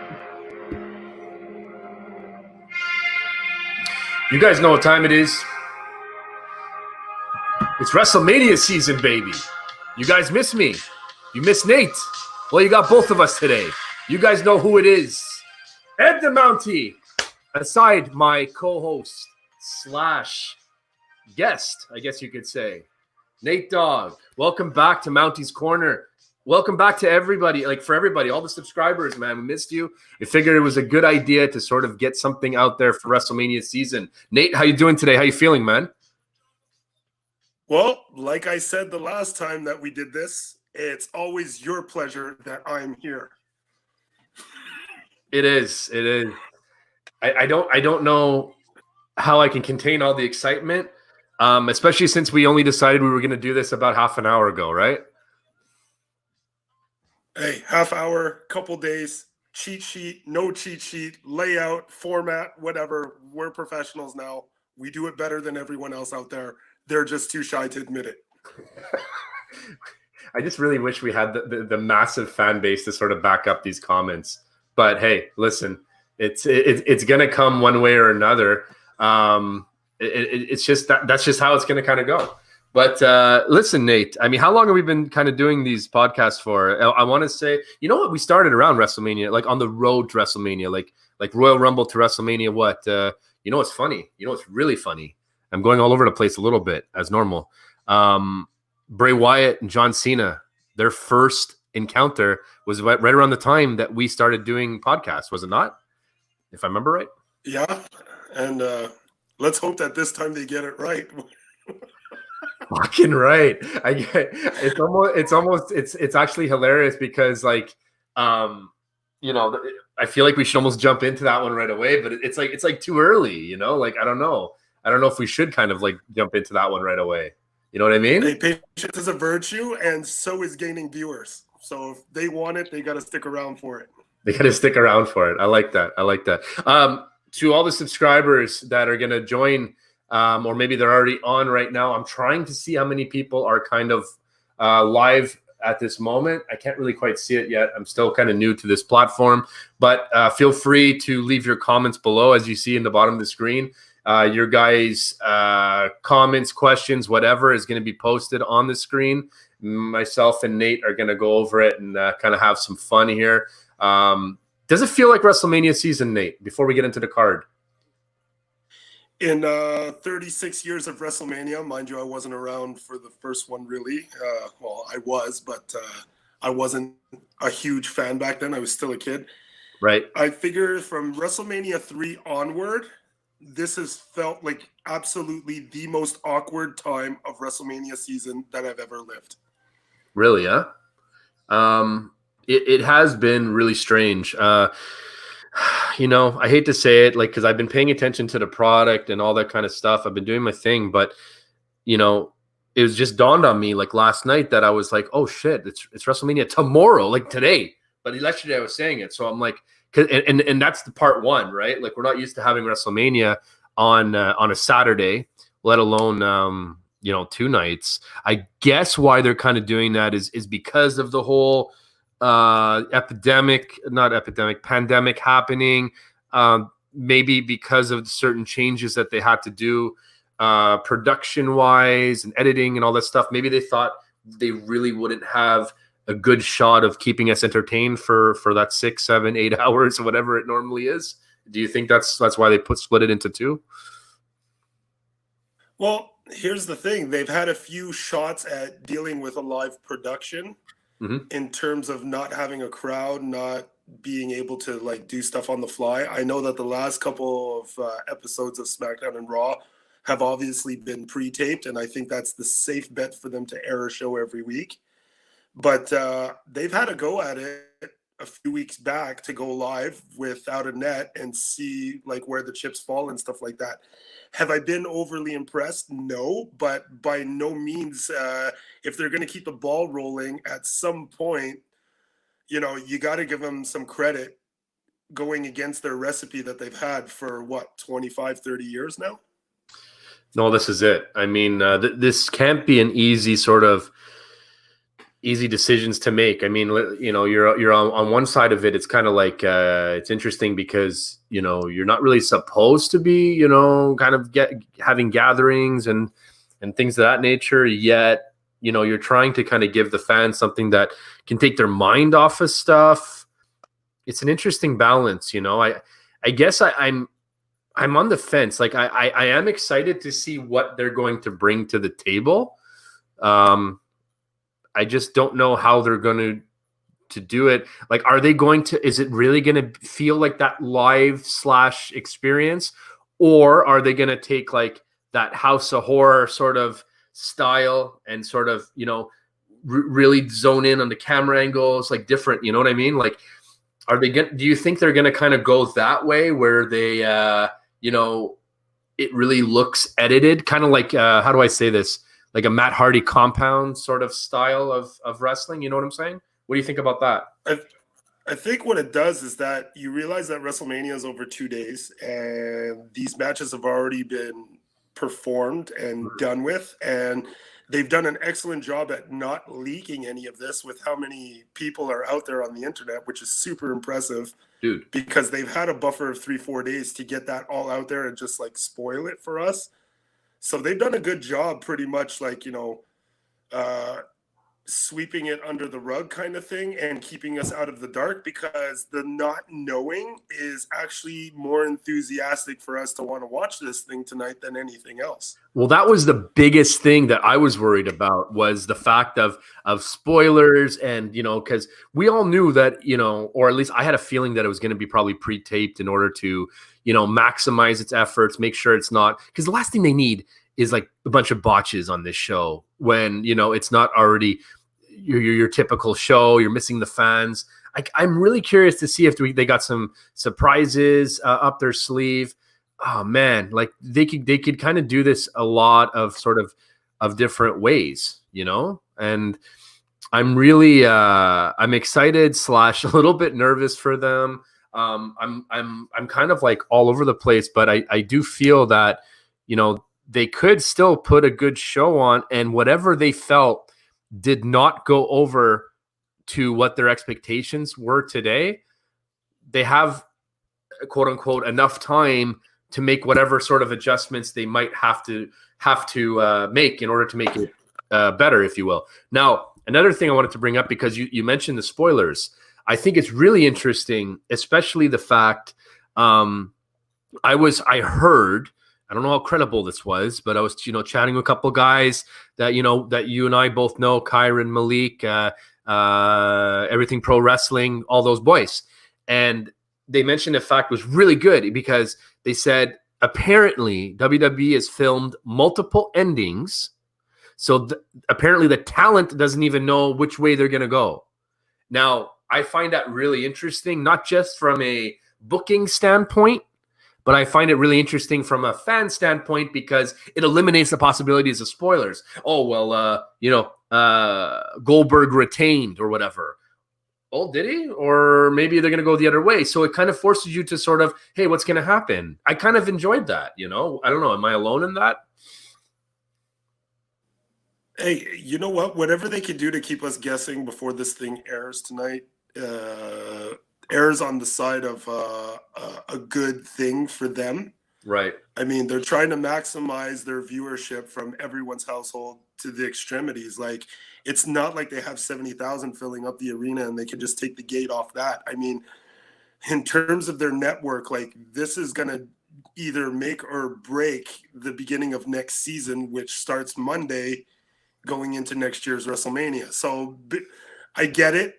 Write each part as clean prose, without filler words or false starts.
You guys know what time it is. It's Wrestlemania season, baby. You guys miss me. You miss Nate. Well, you got both of us today. You guys know who it is. Ed the Mountie. Aside my co-host / guest, I guess you could say. Nate Dogg. Welcome back to Mountie's Corner. Welcome back to everybody, for everybody, all the subscribers, man. We missed you. I figured it was a good idea to sort of get something out there for WrestleMania season. Nate, how you doing today? How you feeling, man? Well, like I said the last time that we did this, it's always your pleasure that I'm here. It is. It is. I don't know how I can contain all the excitement, especially since we only decided we were going to do this about half an hour ago, right? Hey, half hour, couple days, cheat sheet, no cheat sheet, layout, format, whatever. We're professionals now. We do it better than everyone else out there. They're just too shy to admit it. I just really wish we had the massive fan base to sort of back up these comments. But hey, listen, it's going to come one way or another. It's just that's just how it's going to kind of go. But listen, Nate, I mean, how long have we been kind of doing these podcasts for? I want to say, you know what? We started around WrestleMania, like on the road to WrestleMania, like Royal Rumble to WrestleMania. What? You know what's funny? You know what's really funny? I'm going all over the place a little bit, as normal. Bray Wyatt and John Cena, their first encounter was right around the time that we started doing podcasts, was it not? If I remember right? Yeah, and let's hope that this time they get it right. Fucking right. It's actually hilarious because I feel like we should almost jump into that one right away, but it's like too early, I don't know if we should kind of jump into that one right away. You know what I mean? Hey, patience is a virtue, and so is gaining viewers. So if they want it, they got to stick around for it. They got to stick around for it. I like that. To all the subscribers that are going to join, or maybe they're already on right now, I'm trying to see how many people are kind of live at this moment. I can't really quite see it yet. I'm still kind of new to this platform, but feel free to leave your comments below, as you see in the bottom of the screen. Your guys' comments, questions, whatever is going to be posted on the screen. Myself and Nate are going to go over it and kind of have some fun here. Does it feel like WrestleMania season, Nate, before we get into the card? In 36 years of WrestleMania, mind you, I wasn't around for the first one really. Well, I was, but I wasn't a huge fan back then. I was still a kid. Right. I figure from WrestleMania 3 onward, this has felt like absolutely the most awkward time of WrestleMania season that I've ever lived. Really, huh? It has been really strange. I hate to say it, because I've been paying attention to the product and all that kind of stuff. I've been doing my thing, but it was just dawned on me last night that I was like, oh shit, it's WrestleMania tomorrow, today. But yesterday I was saying it, so I'm like, and that's the part one, right? We're not used to having WrestleMania on a Saturday, let alone 2 nights. I guess why they're kind of doing that is because of the whole pandemic happening. Maybe because of certain changes that they had to do production wise and editing and all that stuff. Maybe they thought they really wouldn't have a good shot of keeping us entertained for that 6, 7, 8 hours or whatever it normally is. Do you think that's why they split it into 2? Well, here's the thing. They've had a few shots at dealing with a live production in terms of not having a crowd, not being able to do stuff on the fly. I know that the last couple of episodes of SmackDown and Raw have obviously been pre-taped, and I think that's the safe bet for them to air a show every week. But they've had a go at it a few weeks back to go live without a net and see where the chips fall and stuff like that. Have I been overly impressed? No, but by no means. If they're going to keep the ball rolling at some point, you got to give them some credit going against their recipe that they've had for 25, 30 years now. No, this is it. I mean, this can't be an easy sort of easy decisions to make. I mean, you know, you're on one side of it. It's kind of like it's interesting because, you know, you're not really supposed to be, you know, kind of having gatherings and things of that nature. Yet, you know, you're trying to kind of give the fans something that can take their mind off of stuff. It's an interesting balance, you know. I guess I'm on the fence. Like I am excited to see what they're going to bring to the table. I just don't know how they're going to do it. Like, are they going to, is it really going to feel like that live / experience? Or are they going to take like that House of Horror sort of style and sort of, you know, really zone in on the camera angles, like different, you know what I mean? Like, are they going to, do you think they're going to kind of go that way where they, you know, it really looks edited, kind of like, how do I say this? Like a Matt Hardy compound sort of style of wrestling. You know what I'm saying? What do you think about that? I think what it does is that you realize that WrestleMania is over 2 days and these matches have already been performed and done with. And they've done an excellent job at not leaking any of this with how many people are out there on the internet, which is super impressive. Dude. Because they've had a buffer of 3-4 days to get that all out there and just like spoil it for us. So they've done a good job pretty much like, you know, sweeping it under the rug kind of thing and keeping us out of the dark, because the not knowing is actually more enthusiastic for us to want to watch this thing tonight than anything else. Well, that was the biggest thing that I was worried about, was the fact of spoilers. And, you know, because we all knew that, you know, or at least I had a feeling that it was going to be probably pre-taped in order to, you know, maximize its efforts, make sure it's not, because the last thing they need is like a bunch of botches on this show when, you know, it's not already your typical show. You're missing the fans. I'm really curious to see if they got some surprises up their sleeve. Oh man, like they could kind of do this a lot of sort of different ways, you know. And I'm really I'm excited / a little bit nervous for them. I'm kind of like all over the place, but I do feel that, you know, they could still put a good show on, and whatever they felt did not go over to what their expectations were today, they have, quote unquote, enough time to make whatever sort of adjustments they might have to make in order to make it better, if you will. Now, another thing I wanted to bring up, because you mentioned the spoilers, I think it's really interesting, especially the fact I heard, I don't know how credible this was, but I was, you know, chatting with a couple of guys that, you know, that you and I both know, Kyron, Malik, Everything Pro Wrestling, all those boys. And they mentioned the fact was really good because they said apparently WWE has filmed multiple endings. So apparently the talent doesn't even know which way they're going to go. Now, I find that really interesting, not just from a booking standpoint, but I find it really interesting from a fan standpoint because it eliminates the possibilities of spoilers. Oh, well, you know, Goldberg retained or whatever. Oh, did he? Or maybe they're going to go the other way. So it kind of forces you to sort of, hey, what's going to happen? I kind of enjoyed that, you know? I don't know. Am I alone in that? Hey, you know what? Whatever they can do to keep us guessing before this thing airs tonight, airs on the side of a good thing for them. Right. I mean, they're trying to maximize their viewership from everyone's household to the extremities. Like, it's not like they have 70,000 filling up the arena and they can just take the gate off that. I mean, in terms of their network, like, this is going to either make or break the beginning of next season, which starts Monday going into next year's WrestleMania. So I get it.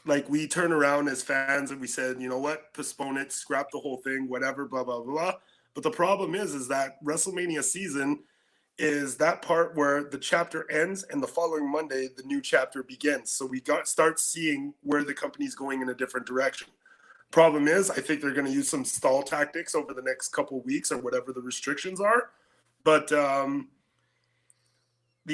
Like, we turn around as fans and we said, you know what, postpone it, scrap the whole thing, whatever, blah, blah, blah. But the problem is that WrestleMania season is that part where the chapter ends and the following Monday, the new chapter begins. So we start seeing where the company's going in a different direction. Problem is, I think they're going to use some stall tactics over the next couple weeks or whatever the restrictions are. But the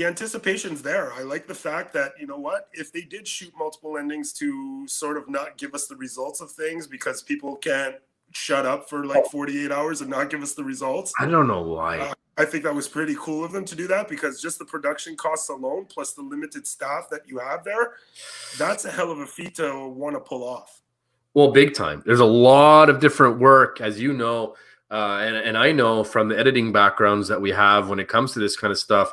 anticipation's there. I like the fact that, you know what, if they did shoot multiple endings to sort of not give us the results of things because people can't shut up for like 48 hours and not give us the results. I don't know why. I think that was pretty cool of them to do that, because just the production costs alone, plus the limited staff that you have there, that's a hell of a feat to want to pull off. Well, big time. There's a lot of different work, as you know, and I know from the editing backgrounds that we have when it comes to this kind of stuff.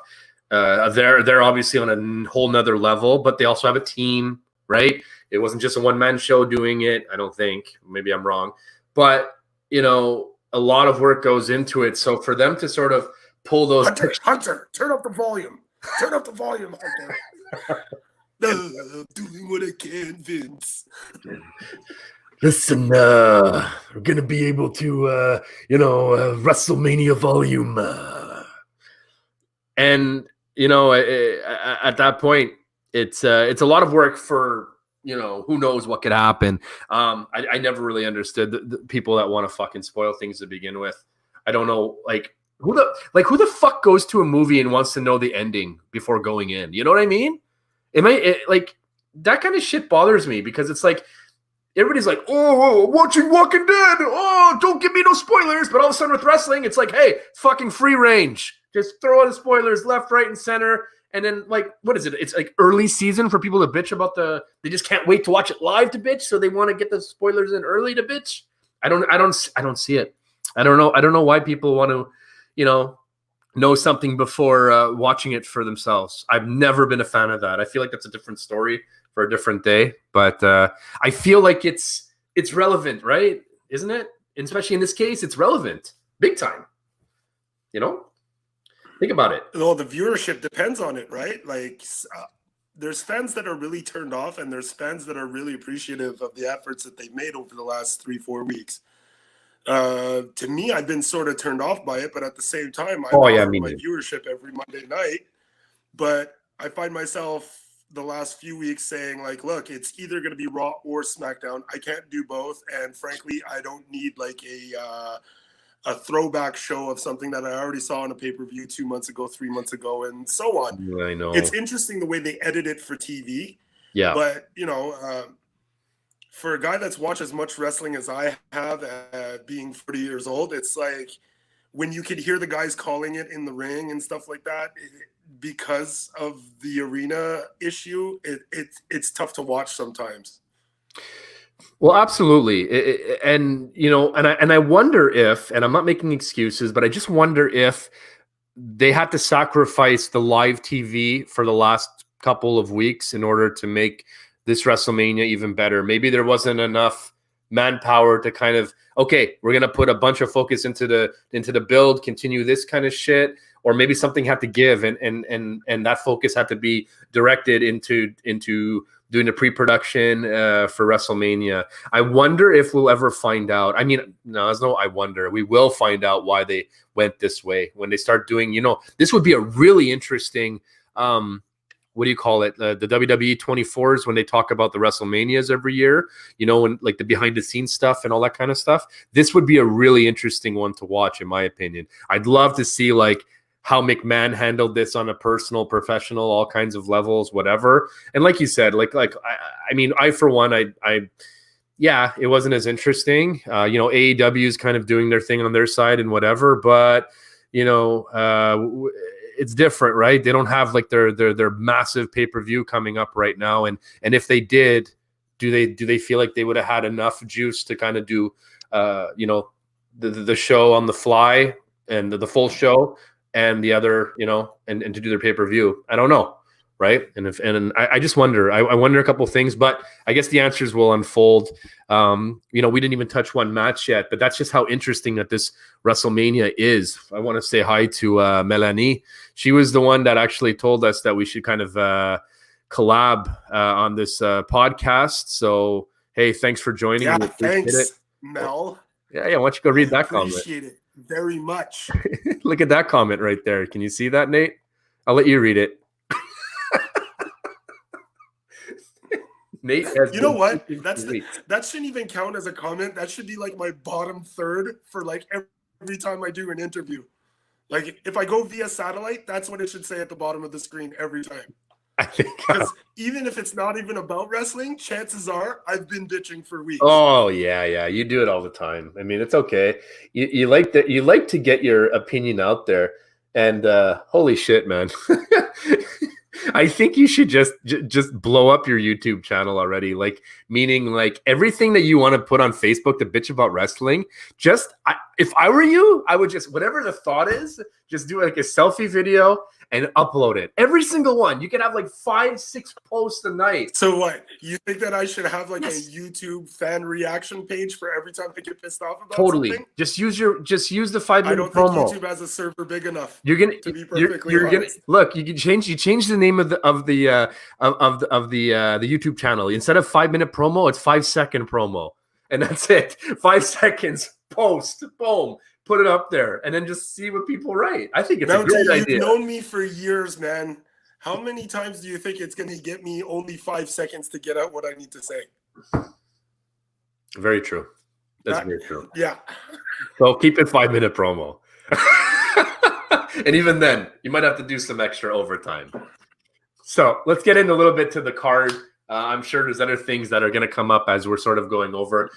They're obviously on a whole nother level, but they also have a team, right? It wasn't just a one-man show doing it, I don't think. Maybe I'm wrong. But, you know, a lot of work goes into it. So for them to sort of pull those... Hunter, turn up the volume. Turn up the volume, Hunter. Doing what I can, Vince. Listen, we're going to be able to, WrestleMania volume. And, you know, at that point, it's a lot of work for... You know, who knows what could happen. I never really understood the people that want to fucking spoil things to begin with. I don't know, who the fuck goes to a movie and wants to know the ending before going in? You know what I mean? That kind of shit bothers me, because it's like everybody's like, oh, watching Walking Dead. Oh, don't give me no spoilers. But all of a sudden with wrestling, it's like, hey, fucking free range. Just throw in spoilers left, right, and center. And then, what is it? It's like early season for people to bitch about they just can't wait to watch it live to bitch, so they want to get the spoilers in early to bitch. I don't see it. I don't know why people want to, know something before watching it for themselves. I've never been a fan of that. I feel like that's a different story for a different day, but I feel like it's relevant, right? Isn't it? And especially in this case, it's relevant, big time. Think about it. Well, the viewership depends on it, right? There's fans that are really turned off, and there's fans that are really appreciative of the efforts that they've made over the last 3-4 weeks. To me, I've been sort of turned off by it, but at the same time, I love my viewership every Monday night. But I find myself the last few weeks saying, look, it's either going to be Raw or SmackDown. I can't do both, and frankly, I don't need a throwback show of something that I already saw on a pay-per-view 2 months ago, 3 months ago, and so on. I know. It's interesting the way they edit it for TV. Yeah. But, for a guy that's watched as much wrestling as I have, being 40 years old, it's like when you could hear the guys calling it in the ring and stuff like that, because of the arena issue, it's tough to watch sometimes. Well, absolutely. And I wonder if, and I'm not making excuses, but I just wonder if they had to sacrifice the live TV for the last couple of weeks in order to make this WrestleMania even better. Maybe there wasn't enough manpower to kind of, okay, we're going to put a bunch of focus into the build, continue this kind of shit, or maybe something had to give and that focus had to be directed into doing the pre-production for WrestleMania. I wonder if we'll ever find out. I mean, no, there's no I wonder. We will find out why they went this way when they start doing, this would be a really interesting, what do you call it? The WWE 24s, when they talk about the WrestleManias every year, when the behind the scenes stuff and all that kind of stuff. This would be a really interesting one to watch, in my opinion. I'd love to see how McMahon handled this on a personal, professional, all kinds of levels, whatever. And like you said, I mean, I for one, yeah, it wasn't as interesting. AEW is kind of doing their thing on their side and whatever, but it's different, right? They don't have their massive pay-per-view coming up right now, and if they did, do they feel like they would have had enough juice to kind of do the show on the fly and the full show and the other, and to do their pay-per-view? I don't know, right? And I just wonder. I wonder a couple of things, but I guess the answers will unfold. We didn't even touch one match yet, but that's just how interesting that this WrestleMania is. I want to say hi to Melanie. She was the one that actually told us that we should kind of collab on this podcast. So, hey, thanks for joining. Yeah, thanks, Mel. Yeah. Why don't you go read that comment? Appreciate it very much. Look at that comment right there. Can you see that, Nate? I'll let you read it. Nate, you know what? That shouldn't even count as a comment. That should be my bottom third for every time I do an interview. If I go via satellite, that's what it should say at the bottom of the screen every time. I think. Because even if it's not even about wrestling, chances are I've been bitching for weeks. Oh yeah, you do it all the time. I mean, it's okay. You like that. You like to get your opinion out there, and holy shit, man! I think you should just blow up your YouTube channel already. Like, meaning like everything that you want to put on Facebook to bitch about wrestling. If I were you, I would just, whatever the thought is, just do like a selfie video and upload it. Every single one. You can have like 5-6 posts a night. So what? You think that I should have like Yes. a YouTube fan reaction page for every time I get pissed off about Totally. something? Just use the 5-minute I don't promo. think YouTube has a server big enough. You're gonna to be perfectly you're gonna honest. look. You change the name of the YouTube channel. Instead of 5-minute promo, it's 5-second promo, and that's it. 5 seconds post, boom, put it up there, and then just see what people write. I think it's a great idea. You've known me for years, man. How many times do you think it's going to get me only 5 seconds to get out what I need to say? Very true. That's very true. Yeah. So keep it 5-minute promo. And even then, you might have to do some extra overtime. So let's get into a little bit to the card. I'm sure there's other things that are going to come up as we're sort of going over.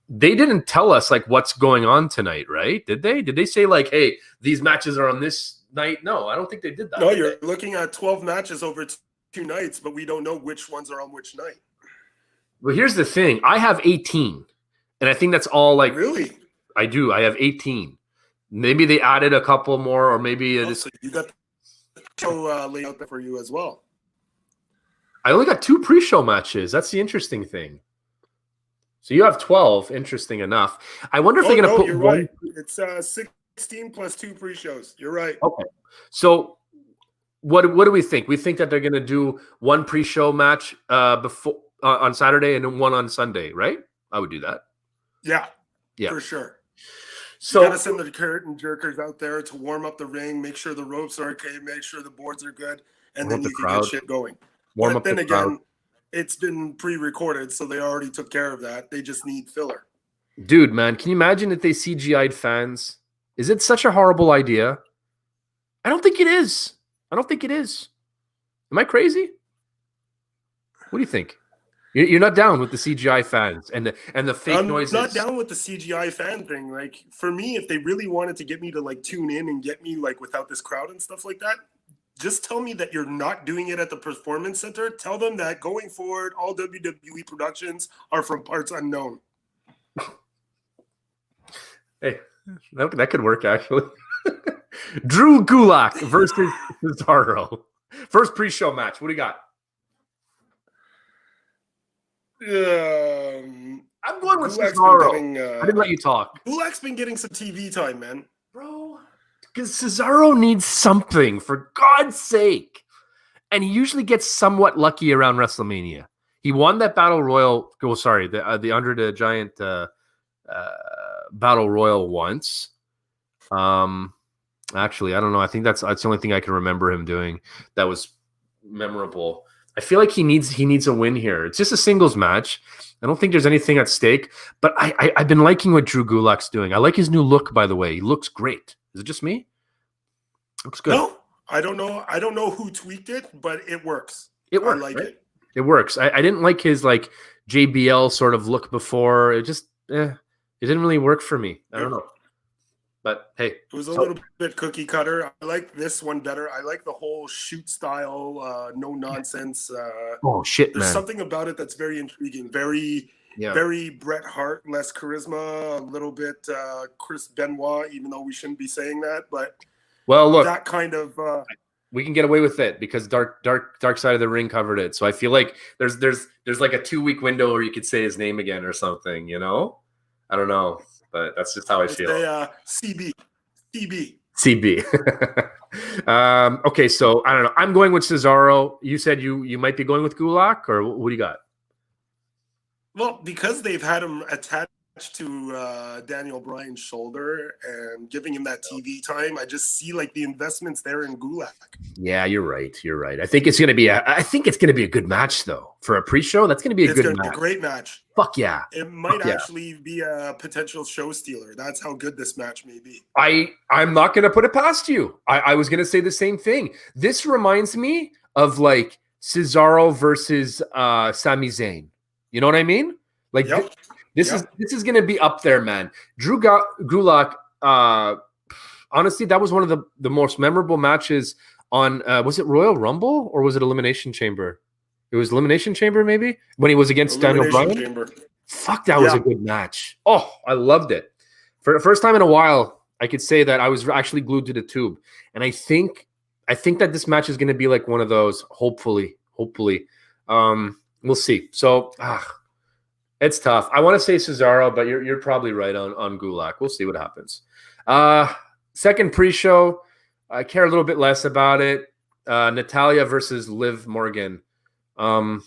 They didn't tell us like what's going on tonight, right? Did they? Did they say like, hey, these matches are on this night? No, I don't think they did that. No, you're looking at 12 matches over 2 nights, but we don't know which ones are on which night. Well, here's the thing. I have 18, and I think that's all. Like, really? I do. I have 18. Maybe they added a couple more, or maybe So you got the show laid out there for you as well. I only got 2 pre-show matches. That's the interesting thing. So you have 12. Interesting enough. I wonder if they're going to put you're one. Right. It's 16 plus 2 pre-shows. You're right. Okay. So what do we think? We think that they're going to do one pre-show match before on Saturday and then one on Sunday, right? I would do that. Yeah, yeah, for sure. So you gotta send the curtain jerkers out there to warm up the ring, make sure the ropes are okay, make sure the boards are good, and then you can get shit going. Warm up the crowd. Then again, it's been pre-recorded, so they already took care of that. They just need filler. Dude, man, can you imagine if they CGI'd fans? Is it such a horrible idea? I don't think it is. I don't think it is. Am I crazy? What do you think? You're not down with the CGI fans and the fake noises. I'm not down with the CGI fan thing. Like, for me, if they really wanted to get me to like tune in and get me like without this crowd and stuff like that, just tell me that you're not doing it at the Performance Center. Tell them that going forward, all WWE productions are from parts unknown. Hey, that could work actually. Drew Gulak versus Cesaro. First pre-show match. What do you got? I'm going with Cesaro. I didn't let you talk. Gulak's been getting some TV time, man. Bro, because Cesaro needs something, for God's sake. And he usually gets somewhat lucky around WrestleMania. He won that Battle Royal. Oh, sorry, the Under the Giant Battle Royal once. Actually, I don't know. I think that's the only thing I can remember him doing that was memorable. I feel like he needs a win here. It's just a singles match. I don't think there's anything at stake. But I've been liking what Drew Gulak's doing. I like his new look, by the way. He looks great. Is it just me? Looks good. No, I don't know. I don't know who tweaked it, but it works. It works. I like it. It works. I didn't like his like JBL sort of look before. It just it didn't really work for me. I don't know. But hey, it was a little bit cookie cutter. I like this one better. I like the whole shoot style, no nonsense. Oh shit, there's man! something about it that's very intriguing, very Bret Hart, less charisma, a little bit Chris Benoit, even though we shouldn't be saying that. But well, look, that kind of we can get away with it because Dark Side of the Ring covered it. So I feel like there's like a 2-week window where you could say his name again or something. You know, I don't know. But that's just how I feel. CB. Okay, so I don't know. I'm going with Cesaro. You said you might be going with Gulak, or what do you got? Well, because they've had him attached to Daniel Bryan's shoulder and giving him that TV time, I just see like the investments there in Gulak. Yeah, you're right. You're right. I think it's gonna be a good match though for a pre-show. That's gonna be a great match. Fuck yeah! It might actually be a potential show stealer. That's how good this match may be. I'm not gonna put it past you. I was gonna say the same thing. This reminds me of like Cesaro versus Sami Zayn. You know what I mean? Like this is going to be up there, man. Drew Gulak, honestly, that was one of the most memorable matches on was it Royal Rumble or was it Elimination Chamber? It was Elimination Chamber, maybe, when he was against Daniel Bryan. Chamber. Fuck, that was a good match. Oh, I loved it. For the first time in a while, I could say that I was actually glued to the tube. And I think that this match is going to be like one of those. Hopefully. We'll see. So it's tough. I want to say Cesaro, but you're probably right on Gulak. We'll see what happens. Second pre-show, I care a little bit less about it. Natalya versus Liv Morgan. I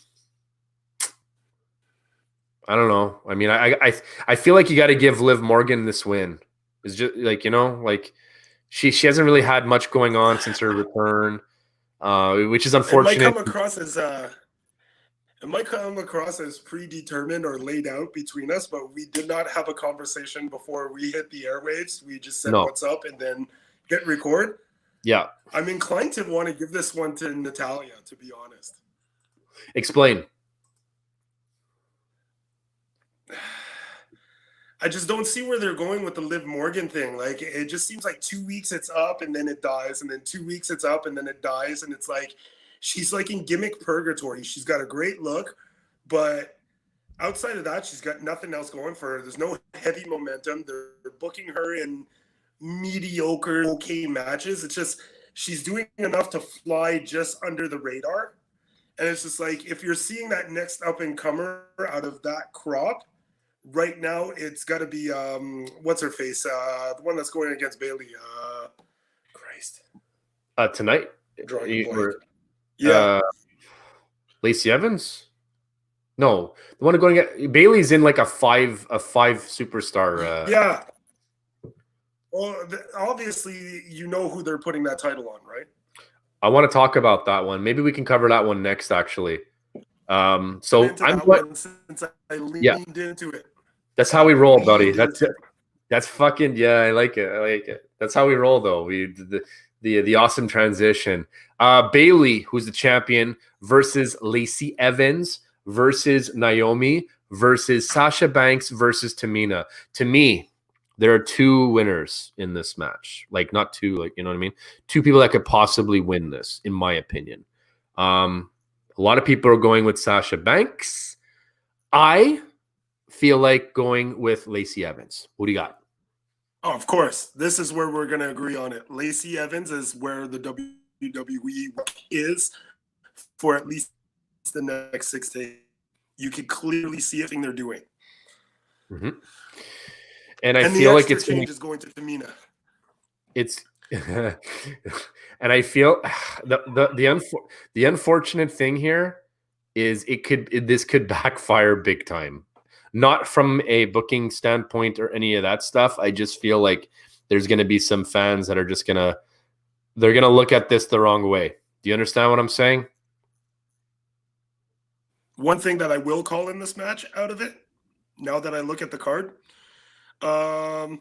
don't know. I mean, I feel like you got to give Liv Morgan this win. It's just like, like she hasn't really had much going on since her return, which is unfortunate. It might come across as predetermined or laid out between us, but we did not have a conversation before we hit the airwaves. We just said what's up and then hit record. Yeah. I'm inclined to want to give this one to Natalya, to be honest. Explain. I just don't see where they're going with the Liv Morgan thing. Like, it just seems like 2 weeks it's up and then it dies, and then 2 weeks it's up and then it dies, and it's like she's like in gimmick purgatory. She's got a great look, but outside of that, she's got nothing else going for her. There's no heavy momentum. They're booking her in mediocre, okay matches. It's just she's doing enough to fly just under the radar. And it's just like, if you're seeing that next up-and-comer out of that crop, right now it's got to be, what's her face? The one that's going against Bailey. Christ. Tonight? Lacey Evans? No, the one going at Bailey's in like a five superstar. Yeah. Well, obviously, you know who they're putting that title on, right? I want to talk about that one. Maybe we can cover that one next, actually. So since I leaned into it. That's how we roll, buddy. That's fucking I like it. That's how we roll, though. We the awesome transition. Bailey, who's the champion, versus Lacey Evans versus Naomi versus Sasha Banks versus Tamina. To me, there are two winners in this match. Like, not two, like, you know what I mean? Two people that could possibly win this, in my opinion. A lot of people are going with Sasha Banks. I feel like going with Lacey Evans. What do you got? Oh, of course. This is where we're going to agree on it. Lacey Evans is where the WWE is for at least the next 6 to 8. You can clearly see everything they're doing. Mm-hmm. And I feel like it's going to Tamina. It's and I feel the unfortunate thing here is this could backfire big time. Not from a booking standpoint or any of that stuff. I just feel like there's going to be some fans that are just they're going to look at this the wrong way. Do you understand what I'm saying? One thing that I will call in this match out of it, now that I look at the card, I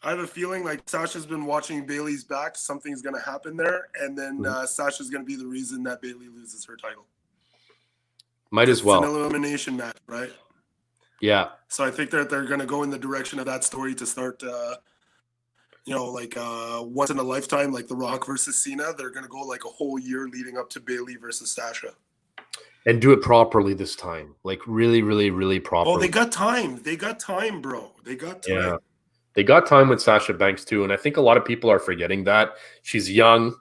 have a feeling like Sasha's been watching Bailey's back. Something's going to happen there. And then Sasha's going to be the reason that Bailey loses her title. Might as well. It's an elimination match, right? Yeah. So I think that they're going to go in the direction of that story to start, once in a lifetime, like The Rock versus Cena. They're going to go like a whole year leading up to Bailey versus Sasha. And do it properly this time. Like really, really, really properly. Oh, they got time. They got time, bro. They got time. Yeah. They got time with Sasha Banks too. And I think a lot of people are forgetting that. She's young.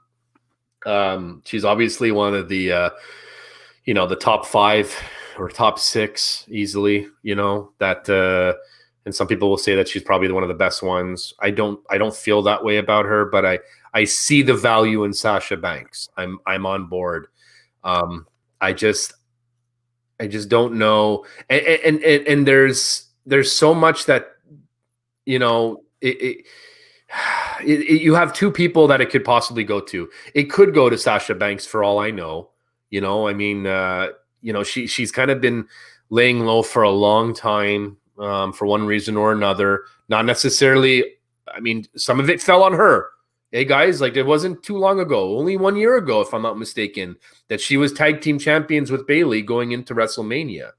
She's obviously one of the the top 5 or top 6 easily, that and some people will say that she's probably one of the best ones. I don't feel that way about her, but I see the value in Sasha Banks. I'm on board. I just don't know. And there's so much that, you have two people that it could possibly go to. It could go to Sasha Banks for all I know. She's kind of been laying low for a long time for one reason or another. Not necessarily. I mean, some of it fell on her. Hey guys, like it wasn't too long ago, only 1 year ago, if I'm not mistaken, that she was tag team champions with Bayley going into WrestleMania.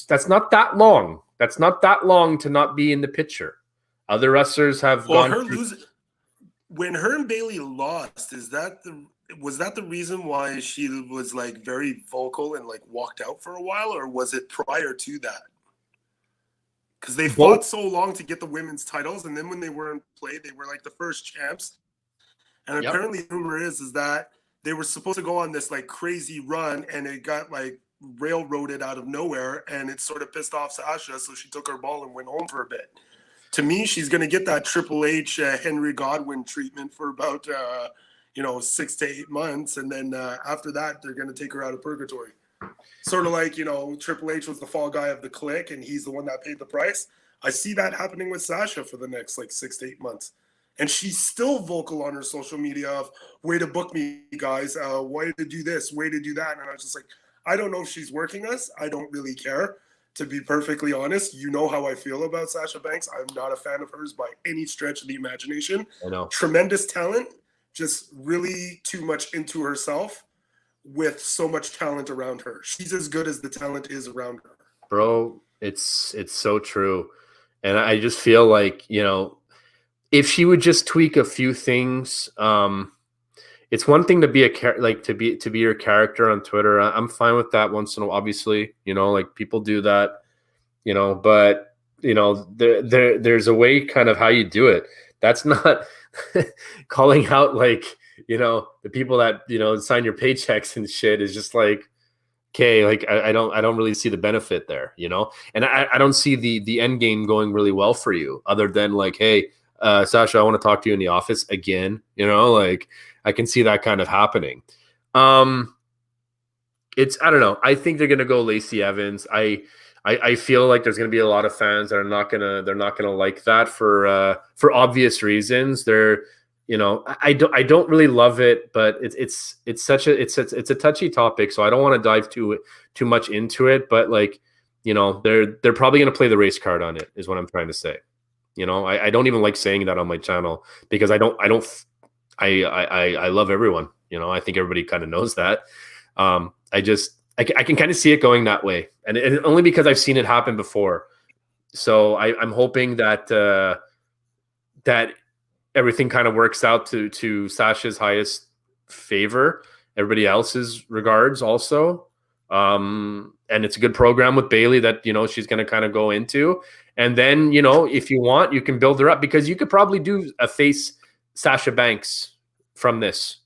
That's not that long. That's not that long to not be in the picture. Other wrestlers have gone. Her losing when her and Bayley lost, was that the reason why she was like very vocal and like walked out for a while, or was it prior to that? Because they fought so long to get the women's titles, and then when they were in play, they were like the first champs. And apparently, the rumor is that they were supposed to go on this like crazy run, and it got like railroaded out of nowhere, and it sort of pissed off Sasha, so she took her ball and went home for a bit. To me, she's going to get that Triple H Henry Godwin treatment for about 6 to 8 months, and then after that, they're going to take her out of purgatory. Sort of like, Triple H was the fall guy of the clique, and he's the one that paid the price. I see that happening with Sasha for the next like 6 to 8 months. And she's still vocal on her social media of, way to book me, guys, way to do this, way to do that. And I was just like, I don't know if she's working us. I don't really care. To be perfectly honest, you know how I feel about Sasha Banks. I'm not a fan of hers by any stretch of the imagination. I know. Tremendous talent, just really too much into herself with so much talent around her. She's as good as the talent is around her. Bro, it's so true. And I just feel like, if she would just tweak a few things, it's one thing to be to be your character on Twitter. I'm fine with that once in a while, obviously, like people do that, but there's a way kind of how you do it. That's not calling out the people that, sign your paychecks and shit is just like, okay, like I don't really see the benefit there, and I don't see the end game going really well for you other than like, hey, Sasha, I want to talk to you in the office again. Like I can see that kind of happening. I don't know. I think they're going to go Lacey Evans. I feel like there's going to be a lot of fans that they're not going to like that for obvious reasons. I don't really love it, but it's a touchy topic. So I don't want to dive too much into it, but like, they're probably going to play the race card on it is what I'm trying to say. I don't even like saying that on my channel because I love everyone. I think everybody kind of knows that. I can kind of see it going that way, and only because I've seen it happen before. So I'm hoping that that everything kind of works out to Sasha's highest favor, everybody else's regards also. And it's a good program with Bayley that, she's going to kind of go into. And then, if you want, you can build her up because you could probably do a face Sasha Banks from this,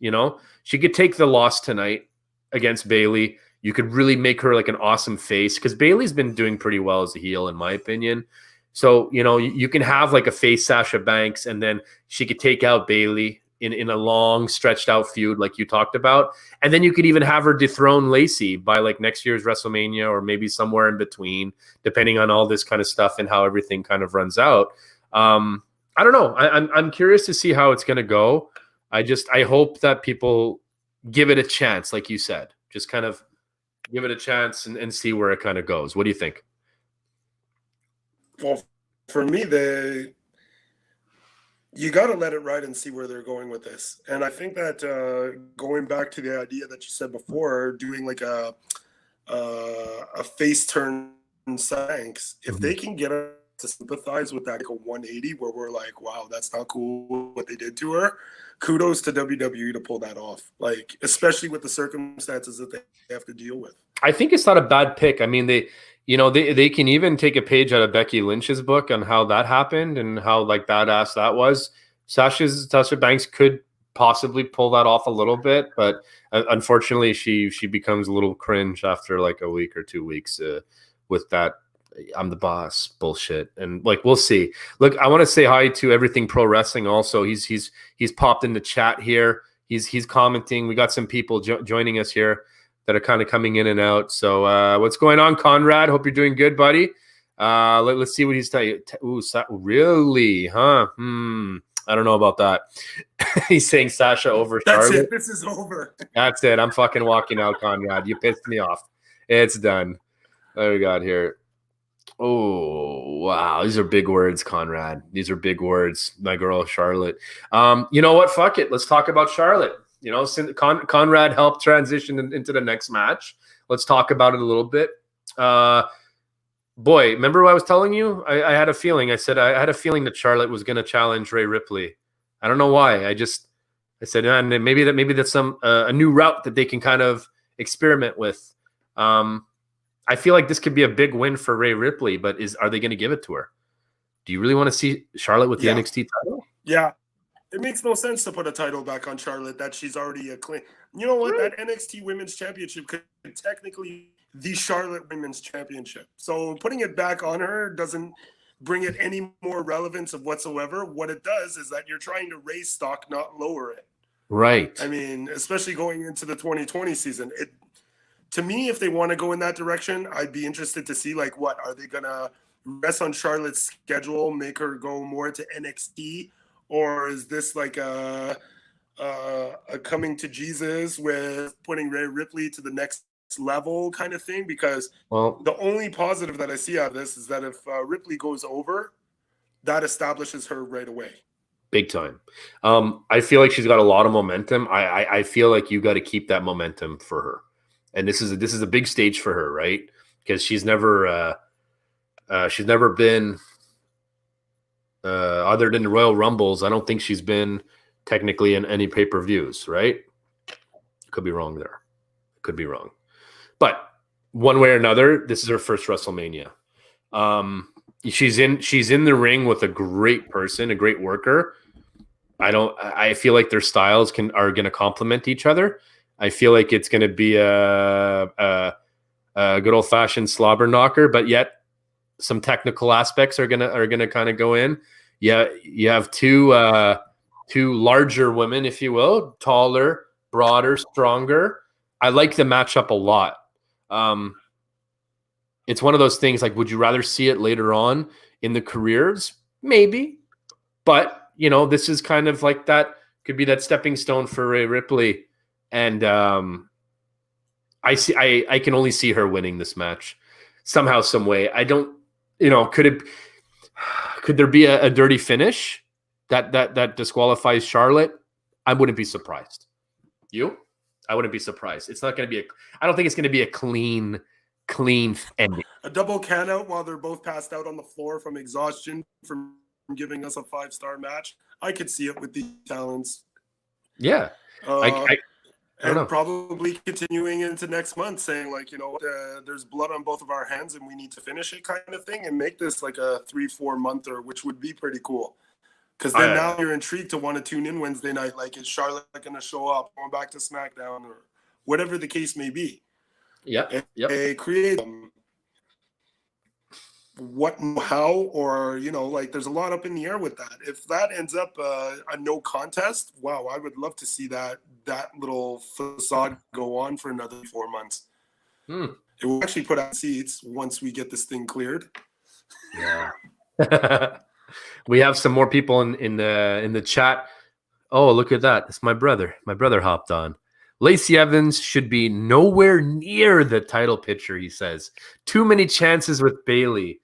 she could take the loss tonight against Bayley. You could really make her like an awesome face because Bayley's been doing pretty well as a heel, in my opinion. So, you can have like a face Sasha Banks and then she could take out Bayley in a long stretched out feud like you talked about. And then you could even have her dethrone Lacey by like next year's WrestleMania or maybe somewhere in between, depending on all this kind of stuff and how everything kind of runs out. I don't know. I'm curious to see how it's going to go. I hope that people give it a chance. Like you said, just kind of give it a chance and see where it kind of goes. What do you think? Well, for me, you got to let it ride and see where they're going with this. And I think that going back to the idea that you said before, doing like a face turn Sanks, if they can get us to sympathize with that, like a 180 where we're like, wow, that's not cool what they did to her. Kudos to WWE to pull that off, like especially with the circumstances that they have to deal with. I think it's not a bad pick. I mean, they can even take a page out of Becky Lynch's book on how that happened and how like badass that was. Sasha Banks could possibly pull that off a little bit, but unfortunately she becomes a little cringe after like a week or 2 weeks with that I'm the boss bullshit. And like, we'll see. Look, I want to say hi to Everything Pro Wrestling. Also, he's popped in the chat here. He's commenting. We got some people joining us here that are kind of coming in and out. So what's going on, Conrad? Hope you're doing good, buddy. Let's see what he's telling you. Ooh, really? Huh? I don't know about that. He's saying Sasha over Charlotte. That's it. This is over. That's it. I'm fucking walking out, Conrad. You pissed me off. It's done. What do we got here? Oh, Wow, these are big words, Conrad. These are big words. My girl, Charlotte. You know what? Fuck it. Let's talk about Charlotte. You know, Conrad helped transition into the next match. Let's talk about it a little bit. Boy, remember what I was telling you? I had a feeling. I said I had a feeling that Charlotte was going to challenge Rhea Ripley. I don't know why. I said, man, maybe that's some a new route that they can kind of experiment with. I feel like this could be a big win for Rhea Ripley, but are they going to give it to her? Do you really want to see Charlotte with the NXT title? Yeah. It makes no sense to put a title back on Charlotte that she's already acclaimed. You know what? That NXT Women's Championship could technically the Charlotte Women's Championship. So putting it back on her doesn't bring it any more relevance of whatsoever. What it does is that you're trying to raise stock, not lower it. Right. I mean, especially going into the 2020 season. To me, if they want to go in that direction, I'd be interested to see, like, what are they gonna rest on Charlotte's schedule, make her go more to NXT, or is this like a coming to Jesus with putting Rhea Ripley to the next level kind of thing? Because the only positive that I see out of this is that if Ripley goes over, that establishes her right away. Big time. I feel like she's got a lot of momentum. I feel like you got to keep that momentum for her. And this is a big stage for her, right? Because she's never been other than the Royal Rumbles. I don't think she's been technically in any pay-per-views, right? Could be wrong there. Could be wrong. But one way or another, this is her first WrestleMania. She's in the ring with a great person, a great worker. I feel like their styles are going to complement each other. I feel like it's going to be a good old fashioned slobber knocker, but yet some technical aspects are gonna kind of go in. Yeah, you have two larger women, if you will, taller, broader, stronger. I like the matchup a lot. It's one of those things like, would you rather see it later on in the careers? Maybe, but you know, this is kind of like that. Could be that stepping stone for Rhea Ripley. And I can only see her winning this match somehow, some way. I don't, could there be a dirty finish that disqualifies Charlotte? I wouldn't be surprised. You? I wouldn't be surprised. It's not going to be I don't think it's going to be a clean ending. A double count out while they're both passed out on the floor from exhaustion from giving us a 5-star match. I could see it with these talents. Yeah. And probably continuing into next month saying, like, there's blood on both of our hands and we need to finish it kind of thing, and make this like a 3-4 monther, which would be pretty cool. Because then now you're intrigued to want to tune in Wednesday night. Like, is Charlotte going to show up, going back to SmackDown, or whatever the case may be? Yeah. They create what and how, or there's a lot up in the air with that. If that ends up a no contest, wow, I would love to see that little facade go on for another 4 months. It will actually put out seats once we get this thing cleared. Yeah. We have some more people in the chat. Oh, look at that. It's my brother. My brother hopped on. Lacey Evans should be nowhere near the title picture, he says. Too many chances with Bayley.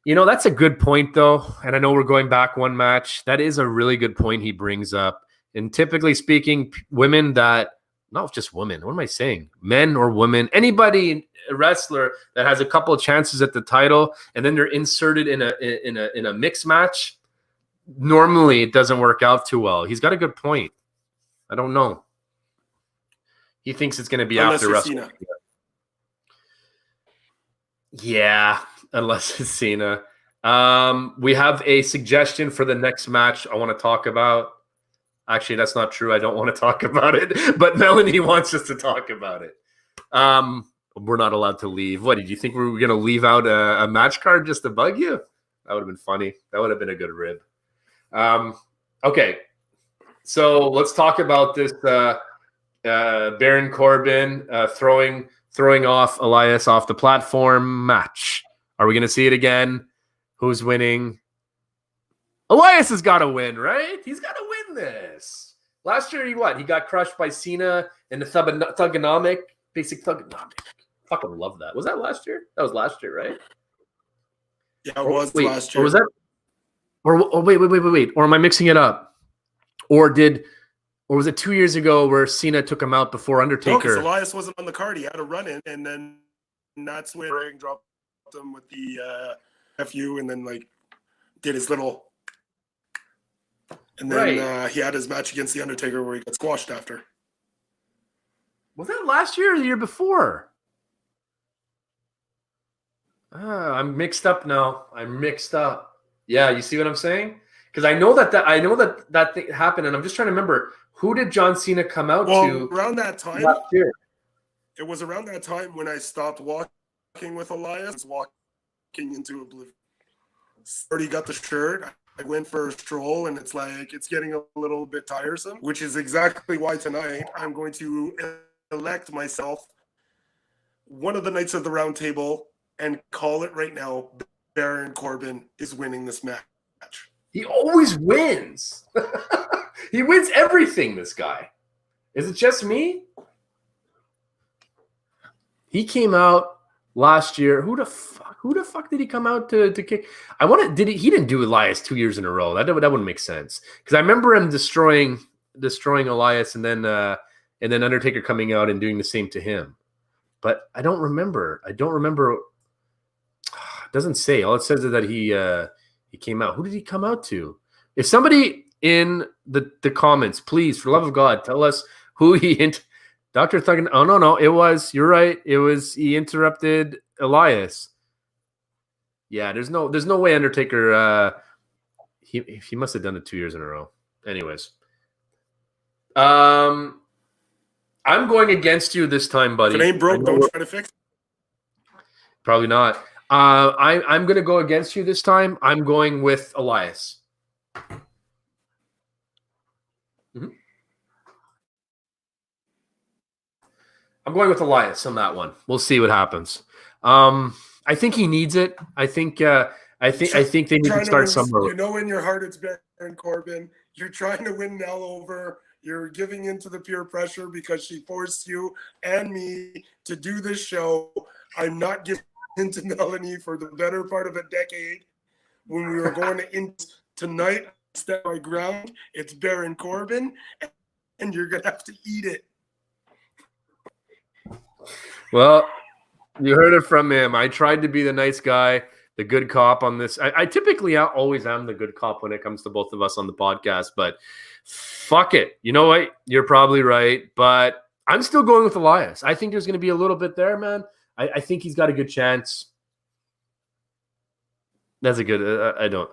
That's a good point, though. And I know we're going back one match. That is a really good point he brings up. And typically speaking, women that, not just women, what am I saying? Men or women, anybody, a wrestler that has a couple of chances at the title and then they're inserted in a mixed match, normally it doesn't work out too well. He's got a good point. I don't know. He thinks it's going to be after WrestleMania. Yeah, unless it's Cena. We have a suggestion for the next match I want to talk about. Actually, that's not true. I don't want to talk about it, but Melanie wants us to talk about it. We're not allowed to leave. What, did you think we were going to leave out a match card just to bug you? That would have been funny. That would have been a good rib. Okay, so let's talk about this Baron Corbin throwing off Elias off the platform match. Are we going to see it again? Who's winning? Elias has got to win, right? He's got to win this. Last year, he got crushed by Cena in the basic thugonomic. Fucking love that. Was that last year? That was last year, right? Yeah, it was wait, last year. Or was that? Or wait. Or am I mixing it up? Or was it 2 years ago where Cena took him out before Undertaker? No, because Elias wasn't on the card. He had a run in, and then that's when Ring dropped him with the FU, and then like did his little. And then he had his match against the Undertaker where he got squashed after. Was that last year or the year before? I'm mixed up now. Yeah, you see what I'm saying? Because I know that thing happened, and I'm just trying to remember, who did John Cena come out to around that time last year? It was around that time when I stopped walking with Elias, walking into oblivion. Already got the shirt. I went for a stroll, and it's getting a little bit tiresome, which is exactly why tonight I'm going to elect myself one of the Knights of the Round Table and call it right now. Baron Corbin is winning this match. He always wins. He wins everything, this guy. Is it just me? He came out last year. Who the fuck did he come out to kick? He didn't do Elias 2 years in a row. That wouldn't make sense. Because I remember him destroying Elias and then Undertaker coming out and doing the same to him. But I don't remember. It doesn't say. All it says is that he came out. Who did he come out to? If somebody in the comments, please, for the love of God, tell us who Dr. Thuggen. Oh, no. You're right. He interrupted Elias. Yeah, there's no way Undertaker, he must have done it 2 years in a row. Anyways. I'm going against you this time, buddy. If it ain't broke, don't try to fix it. Probably not. I'm going to go against you this time. I'm going with Elias. Mm-hmm. I'm going with Elias on that one. We'll see what happens. I think he needs it. I think they need to start somewhere. You know, in your heart, it's Baron Corbin. You're trying to win Nell over. You're giving into the peer pressure because she forced you and me to do this show. I'm not giving into Melanie for the better part of a decade. When we were going to tonight, step my ground. It's Baron Corbin, and you're gonna have to eat it. Well, you heard it from him. I tried to be the nice guy, the good cop on this. I typically always am the good cop when it comes to both of us on the podcast, but fuck it. You know what? You're probably right, but I'm still going with Elias. I think there's going to be a little bit there, man. I think he's got a good chance. That's a good. I don't.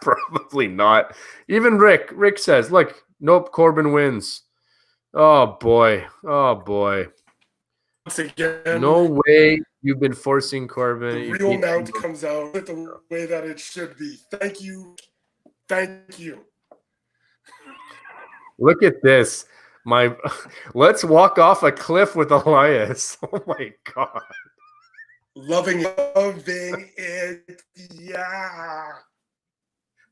Probably not. Even Rick says, "Look, nope. Corbin wins." Oh boy. Once again, no way you've been forcing Corbin. The real mount comes out the way that it should be. Thank you. Look at this. Let's walk off a cliff with Elias. Oh my God. Loving it. Yeah.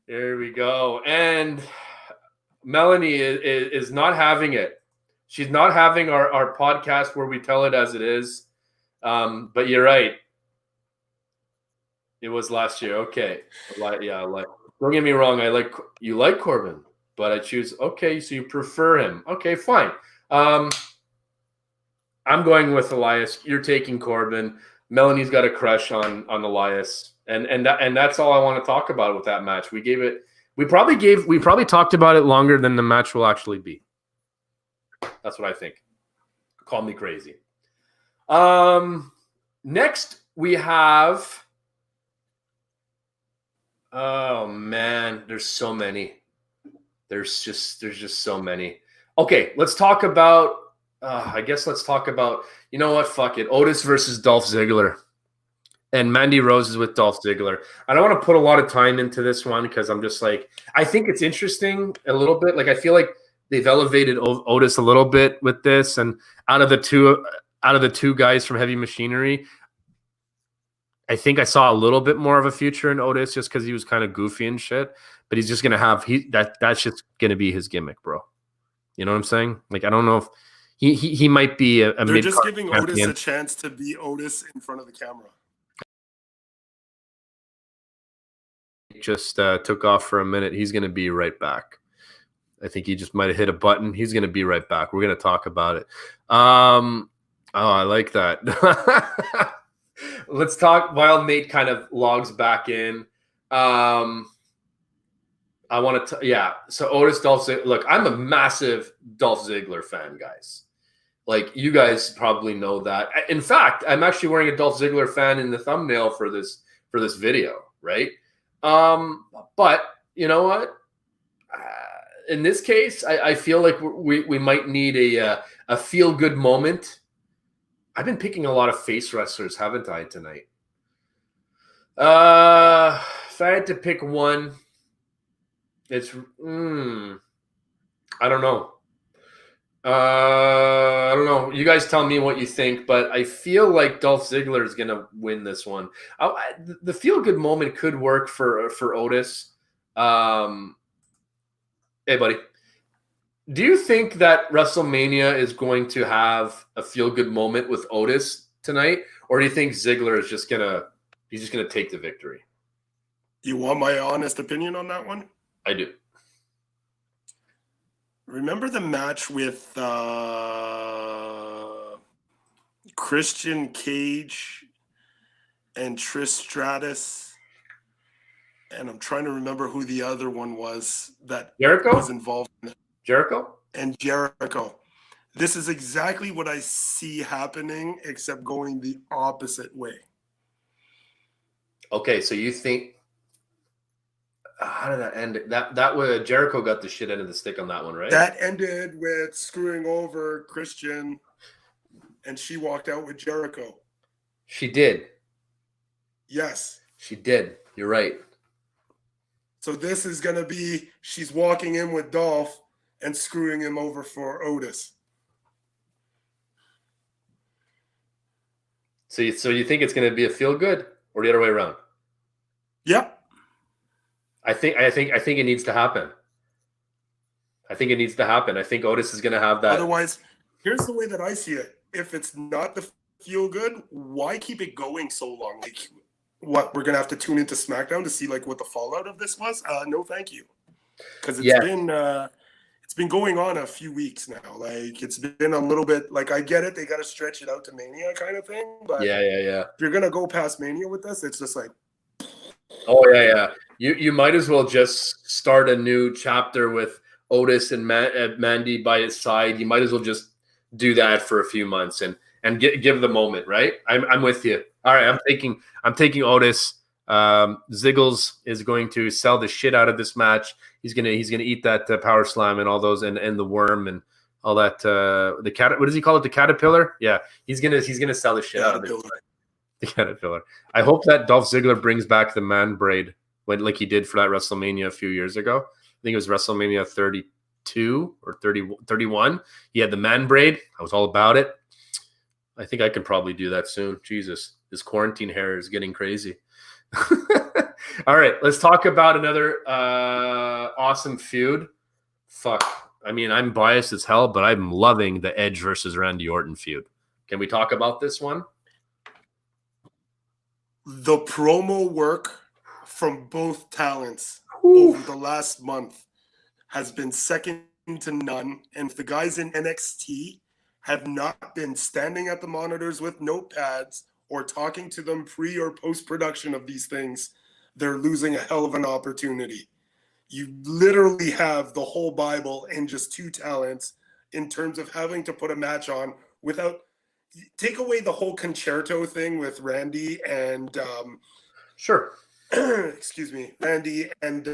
There we go. And Melanie is not having it. She's not having our podcast where we tell it as it is. But you're right. It was last year. Okay. Don't get me wrong. You like Corbin, but I choose. Okay, so you prefer him. Okay, fine. I'm going with Elias. You're taking Corbin. Melanie's got a crush on Elias, and that's all I want to talk about with that match. We probably talked about it longer than the match will actually be. That's what I think. Call me crazy. Next we have. Oh man, there's so many. There's just so many. Okay, let's talk about. Let's talk about. You know what? Fuck it. Otis versus Dolph Ziggler, and Mandy Rose is with Dolph Ziggler. I don't want to put a lot of time into this one because I'm just like, I think it's interesting a little bit. Like I feel like they've elevated Otis a little bit with this, and out of the two guys from Heavy Machinery, I think I saw a little bit more of a future in Otis just because he was kind of goofy and shit. But he's just gonna have that's just gonna be his gimmick, bro. You know what I'm saying? Like I don't know if he might be a. They're just giving Otis a chance to be Otis in front of the camera. just took off for a minute. He's going to be right back. I think he just might have hit a button. He's going to be right back. We're going to talk about it. Oh, I like that. Let's talk while Nate kind of logs back in. I want to, so Otis, Dolph Ziggler. Look, I'm a massive Dolph Ziggler fan, guys. Like, you guys probably know that. In fact, I'm actually wearing a Dolph Ziggler fan in the thumbnail for this video, right? But you know what? In this case, I feel like we might need a feel-good moment. I've been picking a lot of face wrestlers, haven't I, tonight? If I had to pick one, it's I don't know. I don't know. You guys tell me what you think, but I feel like Dolph Ziggler is going to win this one. The feel-good moment could work for Otis. Hey, buddy. Do you think that WrestleMania is going to have a feel-good moment with Otis tonight, or do you think Ziggler is just gonna take the victory? You want my honest opinion on that one? I do. Remember the match with Christian Cage and Trish Stratus? And I'm trying to remember who the other one was that was involved in it. Jericho? And Jericho. This is exactly what I see happening, except going the opposite way. Okay, so you think how did that end? That was Jericho got the shit end of the stick on that one, right? That ended with screwing over Christian, and she walked out with Jericho. She did. Yes. She did. You're right. So this is going to be, she's walking in with Dolph and screwing him over for Otis. So you think it's going to be a feel good or the other way around? Yep. I think it needs to happen. I think it needs to happen. I think Otis is going to have that. Otherwise, here's the way that I see it. If it's not the feel good, why keep it going so long? Like, what, we're going to have to tune into SmackDown to see like what the fallout of this was? No, thank you. Because it's been going on a few weeks now. Like, it's been a little bit, like, I get it. They got to stretch it out to Mania kind of thing. But yeah. If you're going to go past Mania with this, it's just like. Oh, yeah. You might as well just start a new chapter with Otis and Mandy by his side. You might as well just do that for a few months and give the moment, right? I'm with you. All right, I'm taking Otis. Ziggles is going to sell the shit out of this match. He's gonna eat that power slam and all those and the worm and all that. The cat. What does he call it? The caterpillar. Yeah, he's gonna sell the shit out of it. The caterpillar. I hope that Dolph Ziggler brings back the man braid like he did for that WrestleMania a few years ago. I think it was WrestleMania 32 or 31. He had the man braid. I was all about it. I think I can probably do that soon. Jesus, this quarantine hair is getting crazy. All right, let's talk about another awesome feud. Fuck. I mean, I'm biased as hell, but I'm loving the Edge versus Randy Orton feud. Can we talk about this one? The promo work from both talents over the last month has been second to none. And if the guys in NXT have not been standing at the monitors with notepads or talking to them pre or post-production of these things, they're losing a hell of an opportunity. You literally have the whole Bible in just two talents in terms of having to put a match on without – take away the whole concerto thing with Randy and sure. Excuse me, Randy and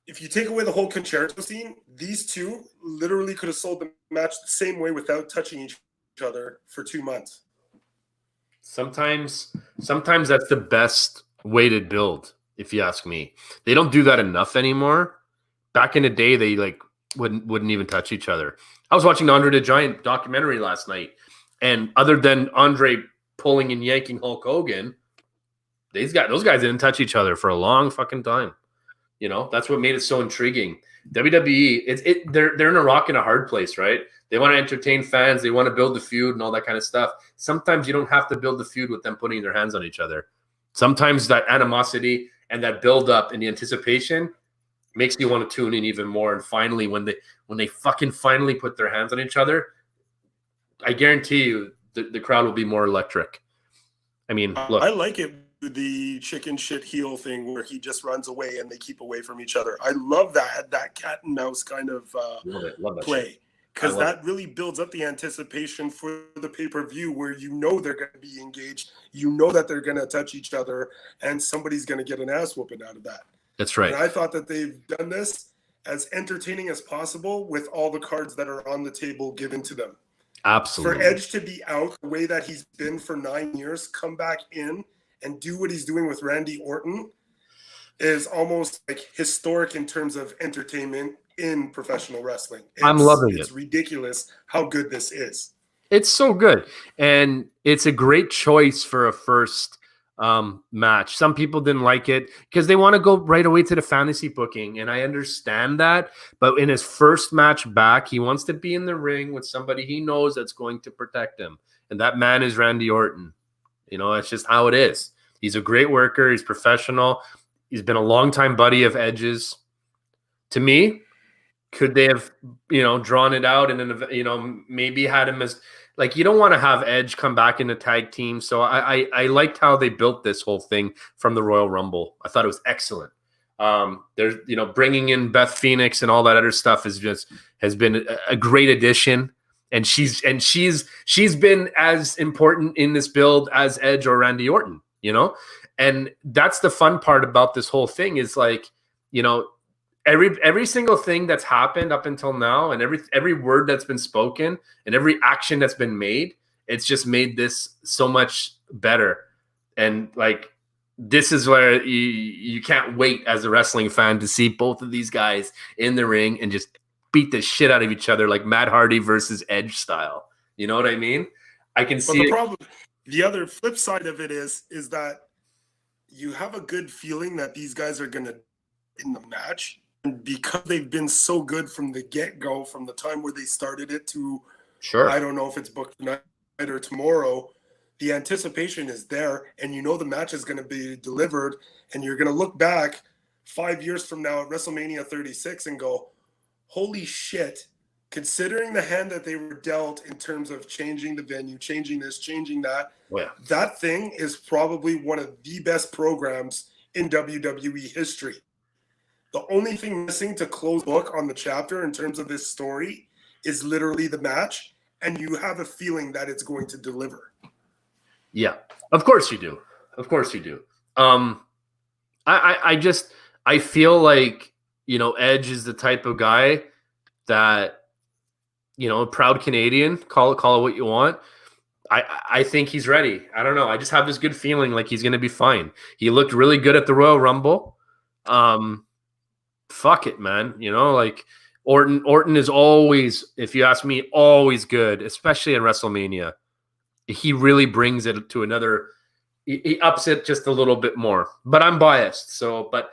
if you take away the whole concerto scene, these two literally could have sold the match the same way without touching each other for 2 months. Sometimes that's the best way to build, if you ask me. They don't do that enough anymore. Back in the day, they like wouldn't even touch each other. I was watching the Andre the Giant documentary last night, and other than Andre pulling and yanking Hulk Hogan, those guys didn't touch each other for a long fucking time. You know, that's what made it so intriguing. WWE, they're in a rock and a hard place, right? They want to entertain fans. They want to build the feud and all that kind of stuff. Sometimes you don't have to build the feud with them putting their hands on each other. Sometimes that animosity and that build up and the anticipation makes you want to tune in even more. And finally, when they fucking finally put their hands on each other, I guarantee you the crowd will be more electric. I mean, look, I like it, the chicken shit heel thing where he just runs away and they keep away from each other. I love that cat and mouse kind of love play, because that really builds up the anticipation for the pay-per-view, where you know they're going to be engaged, you know that they're going to touch each other, and somebody's going to get an ass whooping out of that. That's right. And I thought that they've done this as entertaining as possible with all the cards that are on the table given to them. Absolutely. For Edge to be out the way that he's been for 9 years, come back in and do what he's doing with Randy Orton is almost like historic in terms of entertainment in professional wrestling. I'm loving it. It's ridiculous how good this is. It's so good. And it's a great choice for a first match. Some people didn't like it because they want to go right away to the fantasy booking, and I understand that. But in his first match back, he wants to be in the ring with somebody he knows that's going to protect him, and that man is Randy Orton. You know, that's just how it is. He's a great worker. He's professional. He's been a longtime buddy of Edge's. To me, could they have, drawn it out and then, maybe had him as, like, you don't want to have Edge come back in a tag team. So I liked how they built this whole thing from the Royal Rumble. I thought it was excellent. There's, bringing in Beth Phoenix and all that other stuff has been a great addition. And she's been as important in this build as Edge or Randy Orton, and that's the fun part about this whole thing is, like, every single thing that's happened up until now, and every word that's been spoken and every action that's been made, it's just made this so much better. And, like, this is where you can't wait as a wrestling fan to see both of these guys in the ring and just beat the shit out of each other, like Matt Hardy versus Edge style. You know what I mean? I can see the other flip side of it is that you have a good feeling that these guys are going to in the match. And because they've been so good from the get-go, from the time where they started it to, I don't know if it's booked tonight or tomorrow, the anticipation is there, and the match is going to be delivered, and you're going to look back 5 years from now at WrestleMania 36 and go, holy shit, considering the hand that they were dealt in terms of changing the venue, changing this, changing that, that thing is probably one of the best programs in WWE history. The only thing missing to close the book on the chapter in terms of this story is literally the match, and you have a feeling that it's going to deliver. Yeah, of course you do. Of course you do. I feel like, Edge is the type of guy that, a proud Canadian, call it what you want. I think he's ready. I don't know. I just have this good feeling like he's going to be fine. He looked really good at the Royal Rumble. Fuck it, man. Like, Orton is always, if you ask me, always good, especially in WrestleMania. He really brings it to another, he ups it just a little bit more. But I'm biased. But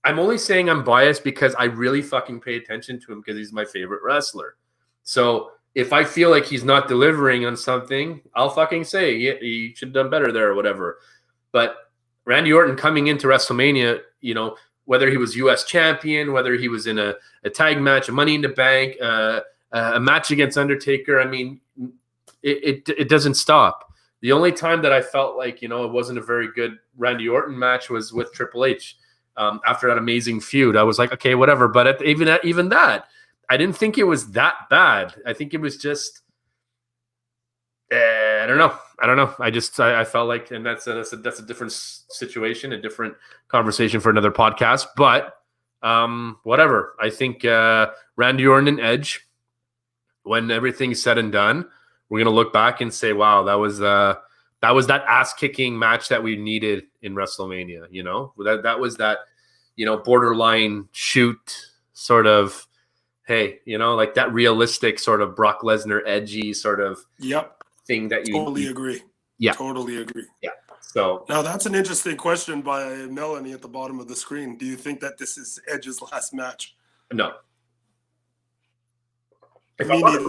I'm only saying I'm biased because I really fucking pay attention to him because he's my favorite wrestler. So if I feel like he's not delivering on something, I'll fucking say he should have done better there or whatever. But Randy Orton coming into WrestleMania, whether he was U.S. champion, whether he was in a tag match, a Money in the Bank, a match against Undertaker, I mean, it doesn't stop. The only time that I felt like, it wasn't a very good Randy Orton match was with Triple H. After that amazing feud, I was like, okay, whatever. But even that, I didn't think it was that bad. I think it was just, I don't know. I felt like, and that's a different situation, a different conversation for another podcast. But whatever. I think Randy Orton and Edge, when everything's said and done, we're gonna look back and say, wow, that was that ass kicking match that we needed in WrestleMania. That was that, borderline shoot sort of, hey, like that realistic sort of Brock Lesnar edgy sort of thing that you totally agree. Yeah, totally agree. Yeah. So now that's an interesting question by Melanie at the bottom of the screen. Do you think that this is Edge's last match? No. If I'm not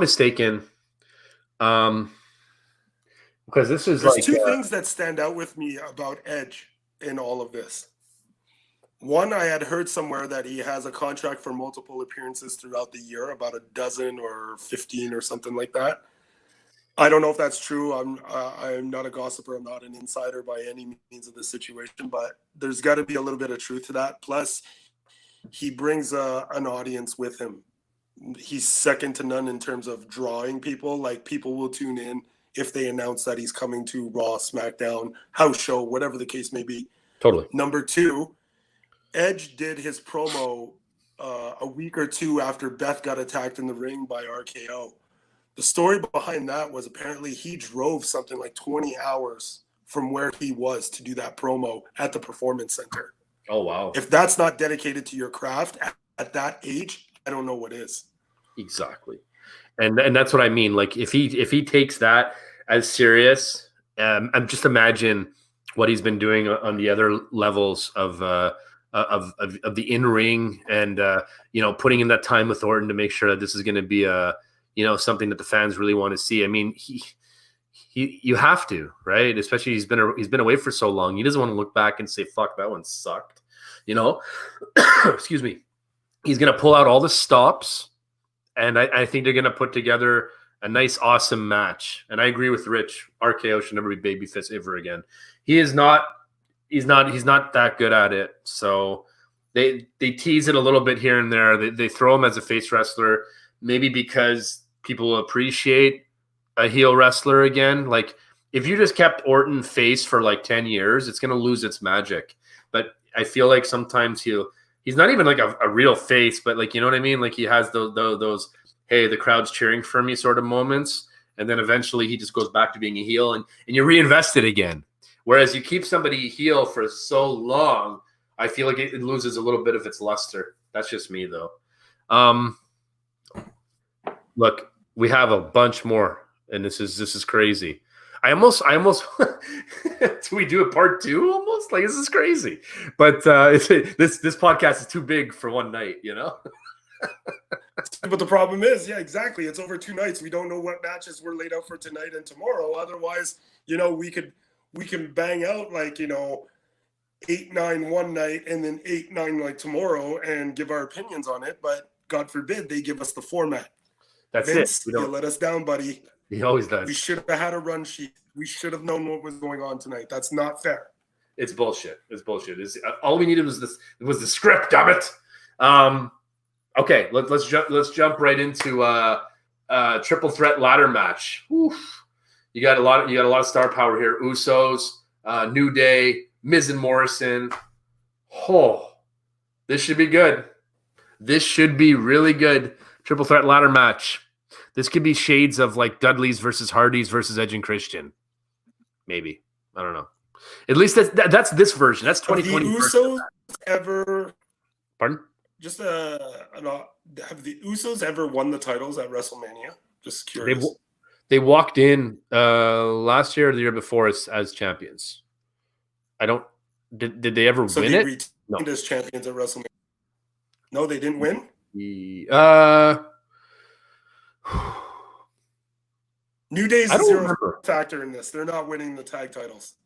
mistaken, because this is there's two things that stand out with me about Edge in all of this. One, I had heard somewhere that he has a contract for multiple appearances throughout the year, about a dozen or 15 or something like that. I don't know if that's true. I'm not a gossiper. I'm not an insider by any means of the situation, but there's got to be a little bit of truth to that. Plus, he brings an audience with him. He's second to none in terms of drawing people. Like, people will tune in if they announce that he's coming to Raw, SmackDown, house show, whatever the case may be. Totally. Number two, Edge did his promo a week or two after Beth got attacked in the ring by RKO. The story behind that was apparently he drove something like 20 hours from where he was to do that promo at the Performance Center. Oh, wow. If that's not dedicated to your craft at that age, I don't know what is. Exactly. And that's what I mean. Like, if he takes that as serious, and just imagine what he's been doing on the other levels of the in-ring, and putting in that time with Orton to make sure that this is going to be something that the fans really want to see. I mean, you have to, right? Especially he's been away for so long. He doesn't want to look back and say, "Fuck, that one sucked." Excuse me. He's going to pull out all the stops, and I think they're going to put together a nice, awesome match. And I agree with Rich. RKO should never be babyface ever again. He's not that good at it. So they tease it a little bit here and there. They throw him as a face wrestler, maybe because people will appreciate a heel wrestler again. Like, if you just kept Orton face for like 10 years, it's going to lose its magic. But I feel like sometimes he's not even like a real face, but like, you know what I mean? Like, he has those, hey, the crowd's cheering for me sort of moments. And then eventually he just goes back to being a heel, and you reinvest it again. Whereas you keep somebody heel for so long, I feel like it loses a little bit of its luster. That's just me, though. Look, we have a bunch more, and this is crazy. I almost do we do a part two? Almost, like, this is crazy. But this podcast is too big for one night, But the problem is, yeah, exactly. It's over 2 nights. We don't know what matches were laid out for tonight and tomorrow. Otherwise, we can bang out like 8-9 one night and then 8-9 like tomorrow and give our opinions on it. But God forbid they give us the format. That's Vince, it. you let us down, buddy. He always does. We should have had a run sheet. We should have known what was going on tonight. That's not fair. It's bullshit. All we needed was the script. Damn it. Okay, let's jump right into triple threat ladder match. Oof. You got a lot of star power here. Usos, New Day, Miz and Morrison. Oh, this should be good. This should be really good. Triple threat ladder match. This could be shades of like Dudley's versus Hardy's versus Edge and Christian. Maybe. I don't know. At least that's this version. That's 2020. Have the Usos ever? Pardon? Just have the Usos ever won the titles at WrestleMania? Just curious. They walked in last year or the year before as champions. I don't. Did they ever win it? Retained as champions at WrestleMania. No, they didn't win. New Day's a zero factor in this. They're not winning the tag titles.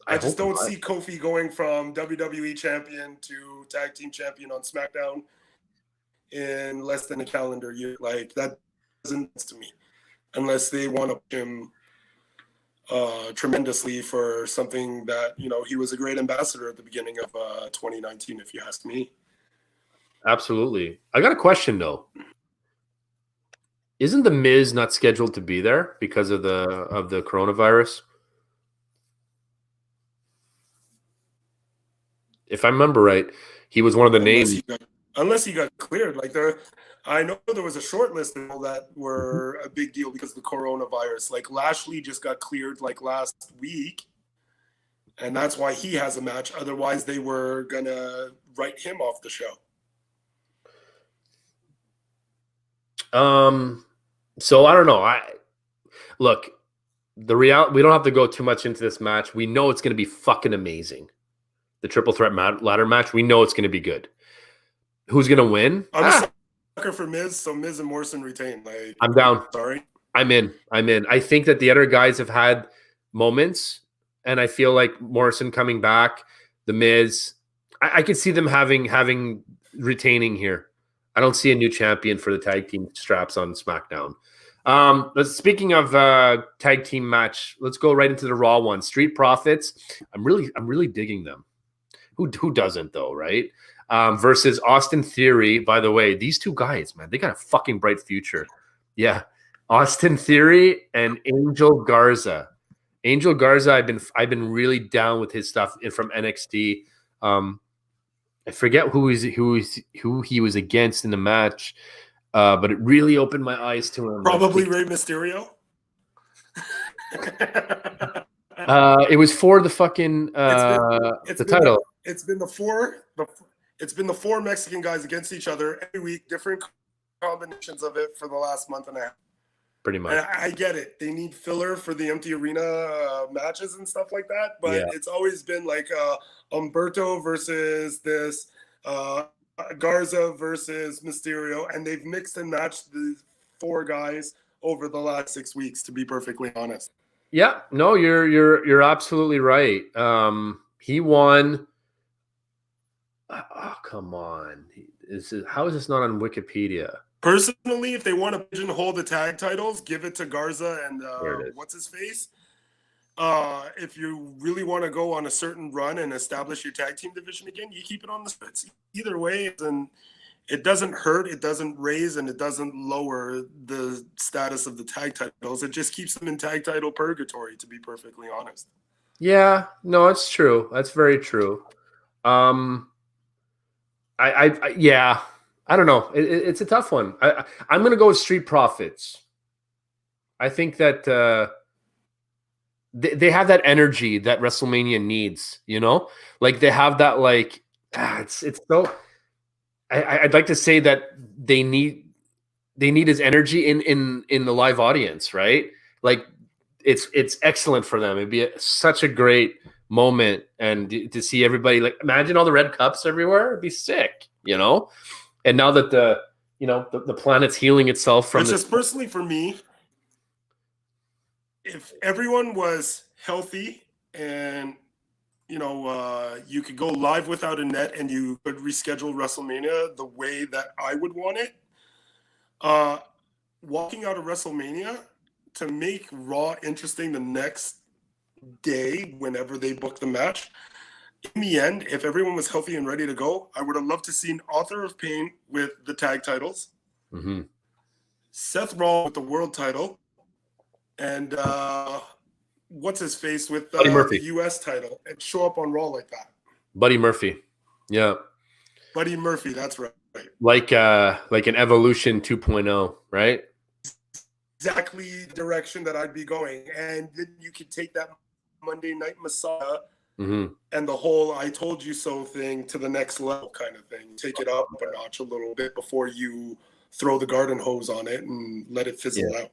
I just don't see Kofi going from WWE champion to tag team champion on SmackDown in less than a calendar year. Like, that doesn't make sense to me, unless they want to push him tremendously for something that, he was a great ambassador at the beginning of 2019, if you ask me. Absolutely. I got a question, though. Isn't the Miz not scheduled to be there because of the coronavirus? If I remember right, he was one of the names. Unless he got cleared, I know there was a short list of people that were a big deal because of the coronavirus. Like, Lashley just got cleared last week, and that's why he has a match. Otherwise, they were gonna write him off the show. So I don't know. Look, we don't have to go too much into this match. We know it's going to be fucking amazing. The triple threat ladder match. We know it's going to be good. Who's going to win? I'm a sucker for Miz, so Miz and Morrison retain. I'm down. Sorry. I'm in. I think that the other guys have had moments. and I feel like Morrison coming back, The Miz, I could see them having retaining here. I don't see a new champion for the tag team straps on SmackDown. Speaking of tag team match, let's go right into the Raw one. Street Profits. I'm really digging them. Who doesn't though, right? Versus Austin Theory. By the way, these two guys, man, they got a fucking bright future. Yeah, Austin Theory and Angel Garza. Angel Garza, I've been really down with his stuff from NXT. I forget who he was against in the match, but it really opened my eyes to him. Probably Rey Mysterio. It was for the fucking the title. It's been the four Mexican guys against each other every week, different combinations of it for the last month and a half. Pretty much. And I get it. They need filler for the empty arena matches and stuff like that. But it's always been like Humberto versus this, Garza versus Mysterio. And they've mixed and matched the four guys over the last 6 weeks, to be perfectly honest. Yeah. No, you're absolutely right. He won. Oh, come on. How is this not on Wikipedia? Personally, if they want to pigeonhole the tag titles, give it to Garza and what's his face. If you really want to go on a certain run and establish your tag team division again, you keep it on the splits. Either way, it doesn't hurt, it doesn't raise, and it doesn't lower the status of the tag titles. It just keeps them in tag title purgatory, to be perfectly honest. Yeah, no, it's true. That's very true. I don't know. It's a tough one. I'm going to go with Street Profits. I think that they have that energy that WrestleMania needs, you know? Like they have that it's so I'd like to say that they need his energy in the live audience, right? Like it's excellent for them. It'd be such a great moment, and to see everybody, like, imagine all the red cups everywhere. It'd be sick, you know? And now that the planet's healing itself from just personally for me, if everyone was healthy and you could go live without a net and you could reschedule WrestleMania the way that I would want it, walking out of WrestleMania to make Raw interesting the next day whenever they book the match. In the end, if everyone was healthy and ready to go, I would have loved to see Author of Pain with the tag titles, Seth Rollins with the world title, and what's his face with the US title, and show up on Raw like that. Buddy Murphy, yeah. Buddy Murphy, that's right. Like an Evolution 2.0, right? Exactly the direction that I'd be going, and then you could take that Monday Night Messiah. And the whole "I told you so" thing to the next level kind of thing. Take it up a notch a little bit before you throw the garden hose on it and let it fizzle out.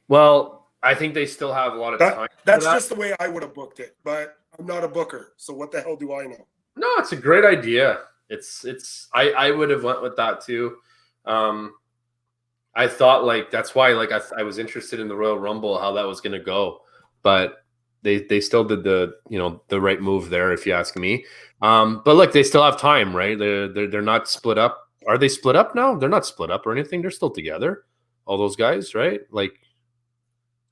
Well, I think they still have a lot of time. That's just the way I would have booked it, but I'm not a booker, so what the hell do I know? No, it's a great idea. I would have went with that too. I thought that's why I was interested in the Royal Rumble, how that was going to go, but they still did the right move there, if you ask me. But look, they still have time, right? They're not split up. Are they split up now? They're not split up or anything. They're still together. All those guys, right? Like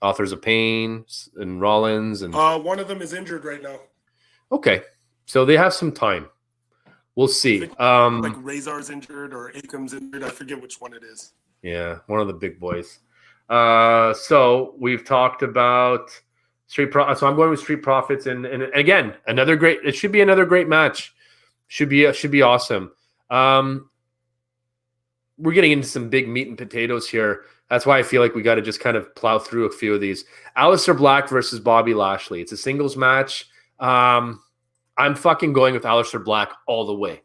Authors of Pain and Rollins and one of them is injured right now. Okay, so they have some time. We'll see. Like Razor's injured or Akam's injured. I forget which one it is. Yeah, one of the big boys. So we've talked about so I'm going with Street Profits, and again, another great. It should be another great match. Should be awesome. We're getting into some big meat and potatoes here. That's why I feel like we got to just kind of plow through a few of these. Aleister Black versus Bobby Lashley. It's a singles match. I'm fucking going with Aleister Black all the way.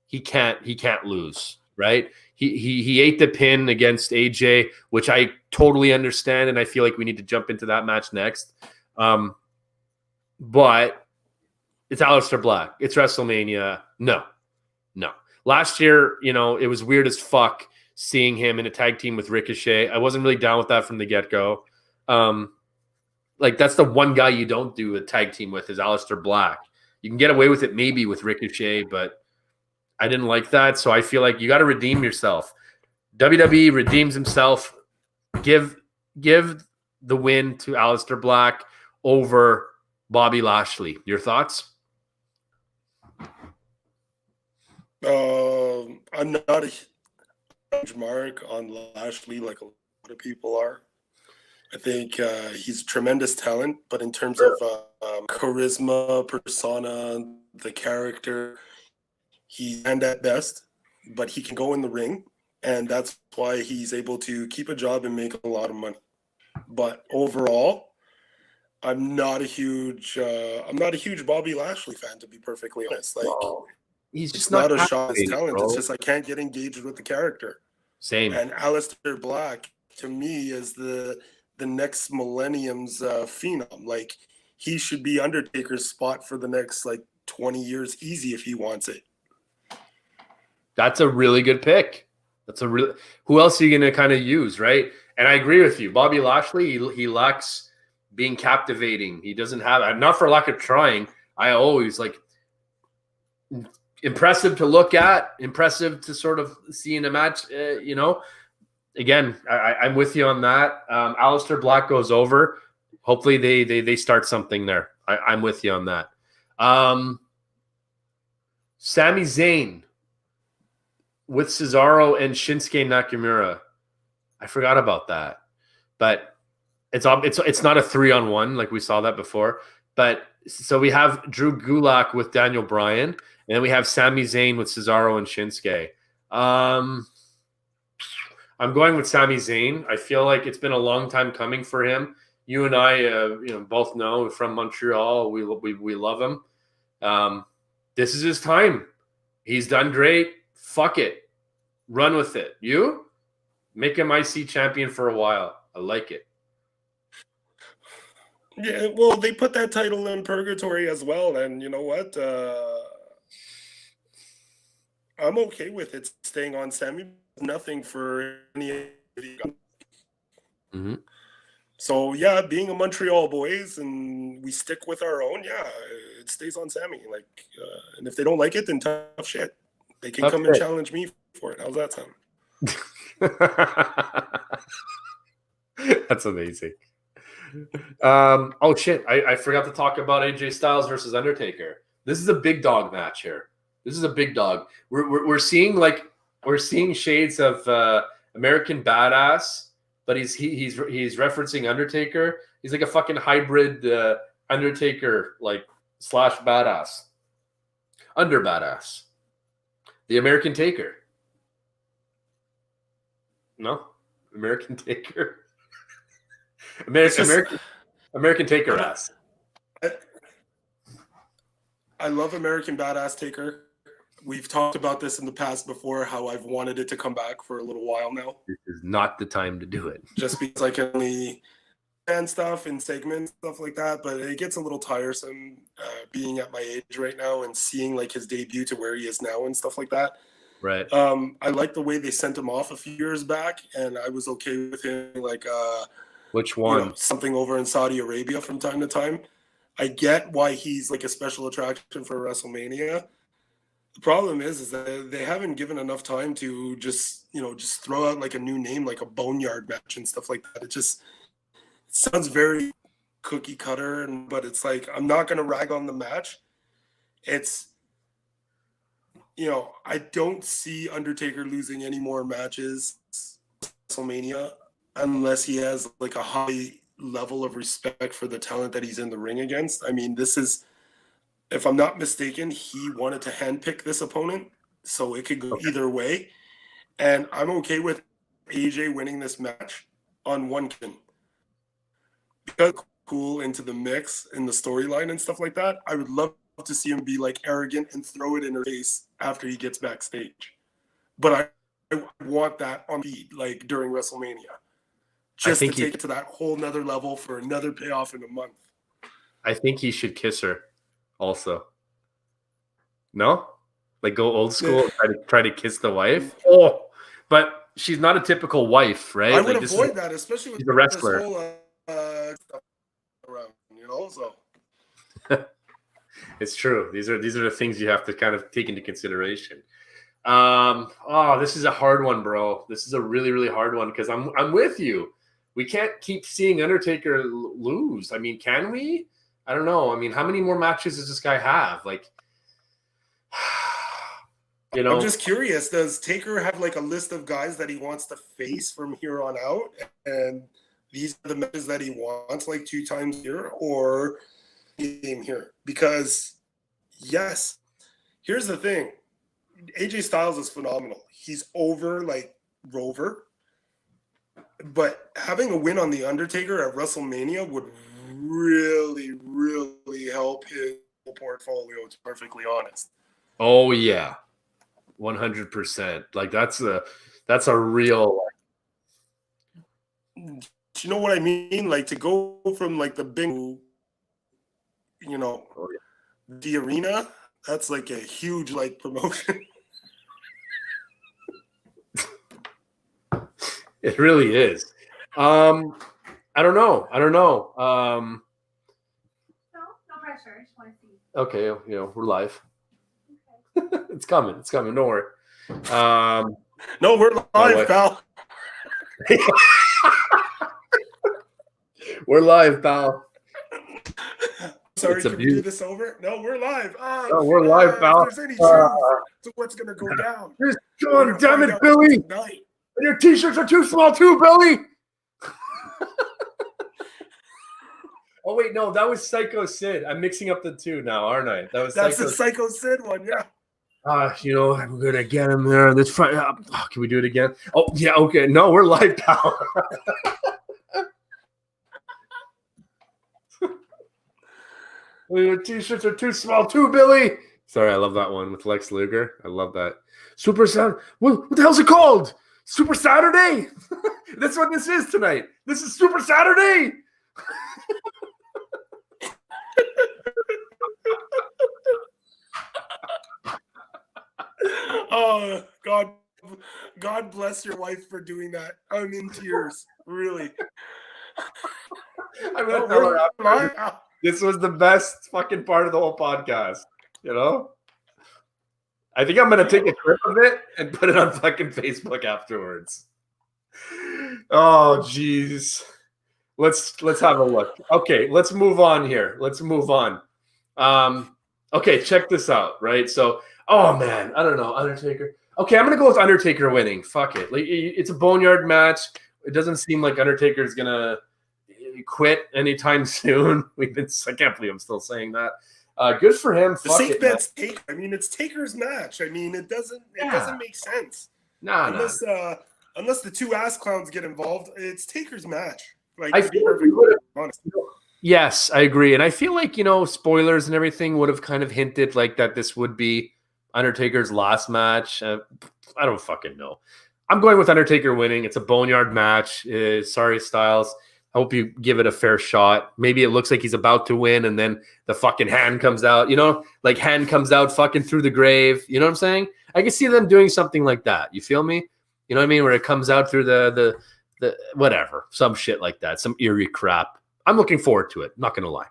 He can't lose, right? He ate the pin against AJ, which I totally understand, and I feel like we need to jump into that match next. But it's Aleister Black. It's WrestleMania. No. Last year, it was weird as fuck seeing him in a tag team with Ricochet. I wasn't really down with that from the get-go. like that's the one guy you don't do a tag team with is Aleister Black. You can get away with it maybe with Ricochet, but I didn't like that. So I feel like you got to redeem yourself. WWE redeems himself. Give the win to Aleister Black over Bobby Lashley. Your thoughts? I'm not a huge mark on Lashley like a lot of people are. I think he's a tremendous talent, but in terms of charisma, persona, the character, he's and at best, but he can go in the ring, and that's why he's able to keep a job and make a lot of money. But overall, I'm not a huge Bobby Lashley fan, to be perfectly honest. Like, he's just not a shot at his talent. Bro. It's just I can't get engaged with the character. Same. And Aleister Black, to me, is the next millennium's phenom. Like, he should be Undertaker's spot for the next 20 years easy if he wants it. That's a really good pick. Who else are you going to kind of use, right? And I agree with you. Bobby Lashley, he lacks being captivating. He doesn't have, not for lack of trying. I always impressive to look at, impressive to sort of see in a match, Again, I'm with you on that. Aleister Black goes over. Hopefully they start something there. I'm with you on that. Sami Zayn with Cesaro and Shinsuke Nakamura. I forgot about that, but it's not a 3-on-1 like we saw that before. But so we have Drew Gulak with Daniel Bryan, and then we have Sami Zayn with Cesaro and Shinsuke. I'm going with Sami Zayn. I feel like it's been a long time coming for him. You and I, both know from Montreal. We love him. This is his time. He's done great. Fuck it. Run with it. You make him IC champion for a while. I like it. Yeah, well, they put that title in purgatory as well, and you know what? I'm okay with it staying on Sami. Nothing for any of you. Mm-hmm. So yeah, being a Montreal boys and we stick with our own, it stays on Sami. And if they don't like it, then tough shit. They can come and challenge me for it. How's that sound? That's amazing. Oh shit! I forgot to talk about AJ Styles versus Undertaker. This is a big dog match here. This is a big dog. We're seeing shades of American Badass, but he's referencing Undertaker. He's like a fucking hybrid Undertaker / badass, under badass, the American Taker. No, American Taker. American Taker ass. I love American Badass Taker. We've talked about this in the past before, how I've wanted it to come back for a little while now. This is not the time to do it. Just because I can only and stuff and segments, stuff like that, but it gets a little tiresome being at my age right now and seeing his debut to where he is now and stuff like that. Right. I like the way they sent him off a few years back, and I was okay with him which one? Something over in Saudi Arabia from time to time. I get why he's a special attraction for WrestleMania. The problem is that they haven't given enough time to just throw out a new name, like a boneyard match and stuff like that. It sounds very cookie cutter, but it's I'm not going to rag on the match. It's, I don't see Undertaker losing any more matches WrestleMania unless he has a high level of respect for the talent that he's in the ring against. I mean, this is, if I'm not mistaken, he wanted to handpick this opponent, so it could go either way. And I'm okay with AJ winning this match on one can. Because cool into the mix in the storyline and stuff like that, I would love to see him be arrogant and throw it in her face after he gets backstage. But I want that on feed during WrestleMania. Just to take it to that whole nother level for another payoff in a month. I think he should kiss her also. No? Go old school and try to kiss the wife? Oh, but she's not a typical wife, right? I would avoid that, especially with she's a wrestler. This whole, So it's true. These are the things you have to kind of take into consideration. This is a hard one, bro. This is a really, really hard one because I'm with you. We can't keep seeing Undertaker lose. I mean, can we? I don't know. I mean, how many more matches does this guy have? Like, I'm just curious. Does Taker have like a list of guys that he wants to face from here on out? And these are the matches that he wants like 2 times a year or game here? Because yes, here's the thing. AJ Styles is phenomenal. He's over like Rover. But having a win on The Undertaker at WrestleMania would really, really help his portfolio, to be perfectly honest. Oh, yeah. 100%. Like, that's a real... Do you know what I mean? Like, to go from, like, the big, the arena, that's, like, a huge, like, promotion. It really is. I don't know. No pressure. I just want to see. Okay, we're live. Okay. It's coming. Don't worry. No, we're live, pal. We're live, pal. Sorry, can we do this over? No, we're live. No, we're live, pal. If there's any truth to what's going to go down. God damn it, Billy. And your t-shirts are too small too, Billy. Oh wait, no, that was Psycho Sid. I'm mixing up the two now, aren't I? That's the Psycho Sid one, yeah. I'm gonna get him there. This Friday. Can we do it again? Oh yeah, okay. No, we're live, pal. Your t-shirts are too small too, Billy. Sorry, I love that one with Lex Luger. I love that. Super Saturday. What the hell's it called? Super Saturday? That's what this is tonight. This is Super Saturday. Oh, God bless your wife for doing that. I'm in tears, really. This was the best fucking part of the whole podcast, I think I'm going to take a clip of it and put it on fucking Facebook afterwards. Oh, jeez. Let's have a look. Okay, let's move on here. Okay, check this out, right? So, oh, man, I don't know. Undertaker. Okay, I'm going to go with Undertaker winning. Fuck it. Like, it's a boneyard match. It doesn't seem like Undertaker's going to quit anytime soon. I can't believe I'm still saying that. Good for him. The safe bet's Taker. I mean, it's Taker's match. I mean, it doesn't make sense. Unless the two ass clowns get involved, it's Taker's match. Like, I feel like honest. Yes, I agree. And I feel like, spoilers and everything would have kind of hinted like that this would be Undertaker's last match. I don't fucking know. I'm going with Undertaker winning. It's a boneyard match. Sorry, Styles. I hope you give it a fair shot. Maybe it looks like he's about to win, and then the fucking hand comes out, like hand comes out fucking through the grave. You know what I'm saying? I can see them doing something like that. You feel me? You know what I mean? Where it comes out through the whatever, some shit like that, some eerie crap. I'm looking forward to it. Not going to lie.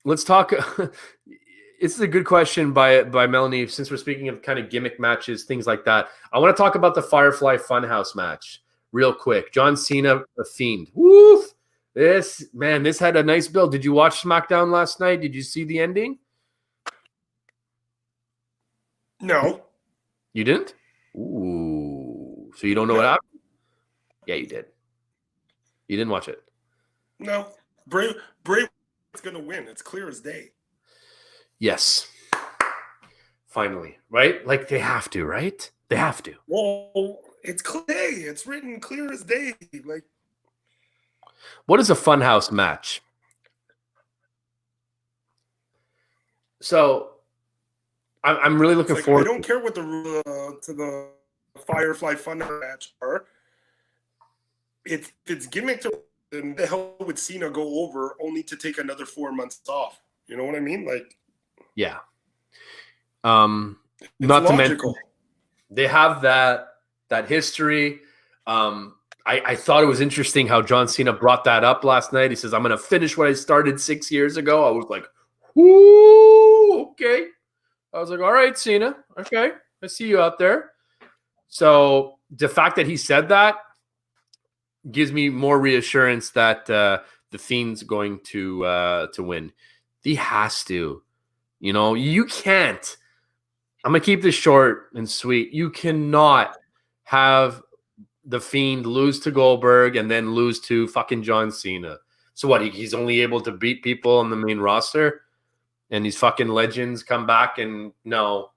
Let's talk. This is a good question by Melanie. Since we're speaking of kind of gimmick matches, things like that, I want to talk about the Firefly Funhouse match. Real quick, John Cena, The Fiend. Woof! This had a nice build. Did you watch SmackDown last night? Did you see the ending? No. You didn't? Ooh. So you don't know what happened? Yeah, you did. You didn't watch it? No. Bray is going to win. It's clear as day. Yes. Finally, right? Like they have to, right? They have to. Well, it's clear. It's written clear as day. Like, what is a Funhouse match? So, I'm really looking forward. I don't care what the the Firefly Funhouse match are. If it's gimmick to, then the hell would Cena go over only to take another 4 months off? You know what I mean? Like, yeah. It's not logical. to mention they have that history. I I thought it was interesting how John Cena brought that up last night. He says, I'm going to finish what I started 6 years ago. I was like, whoo, okay. I was like, all right, Cena. Okay. I see you out there. So the fact that he said that gives me more reassurance that the Fiend's going to win. He has to. You know, you can't. I'm going to keep this short and sweet. You cannot have the Fiend lose to Goldberg and then lose to fucking John Cena. So what? He's only able to beat people on the main roster, and these fucking legends come back and no.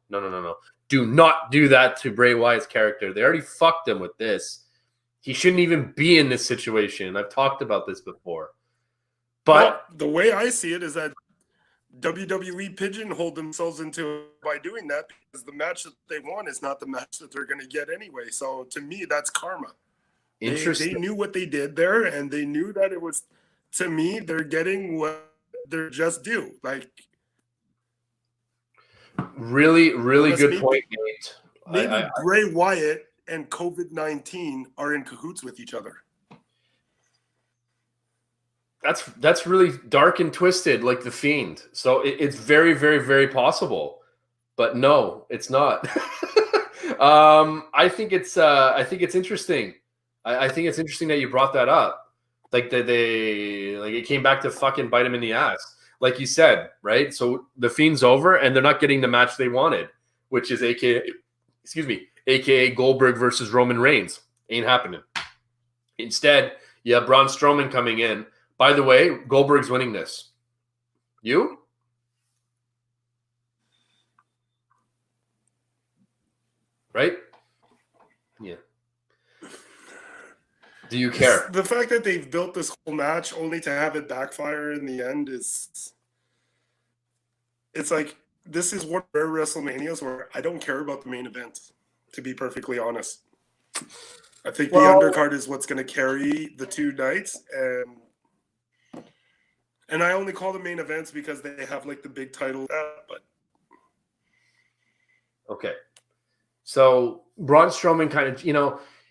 Do not do that to Bray Wyatt's character. They already fucked him with this. He shouldn't even be in this situation. I've talked about this before. But the way I see it is that WWE pigeonholed themselves into it by doing that, because the match that they want is not the match that they're going to get anyway. So to me, that's karma. They knew what they did there, and they knew that it was, to me, they're getting what they're just due. Like, really good point, Nate. Maybe Bray Wyatt and COVID-19 are in cahoots with each other. That's really dark and twisted, like the Fiend. So it's very, very, very possible, but no, it's not. I think it's interesting. I think it's interesting that you brought that up. Like it came back to fucking bite him in the ass, like you said, right? So the Fiend's over, and they're not getting the match they wanted, which is AKA Goldberg versus Roman Reigns. Ain't happening. Instead, you have Braun Strowman coming in. By the way, Goldberg's winning this. You? Right? Yeah. Do you care? The fact that they've built this whole match only to have it backfire in the end is... It's like, this is one rare WrestleManias where I don't care about the main event, to be perfectly honest. I think the undercard is what's going to carry the two nights, and I only call them main events because they have like the big title. But okay, so Braun Strowman kind of,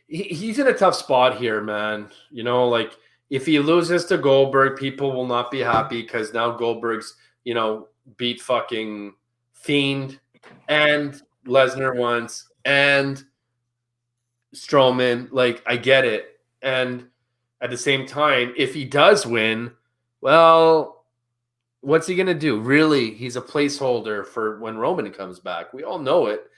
he's in a tough spot here, man. Like if he loses to Goldberg, people will not be happy because now Goldberg's, beat fucking Fiend and Lesnar once and Strowman. Like, I get it. And at the same time, if he does win, well, what's he going to do? Really, he's a placeholder for when Roman comes back. We all know it.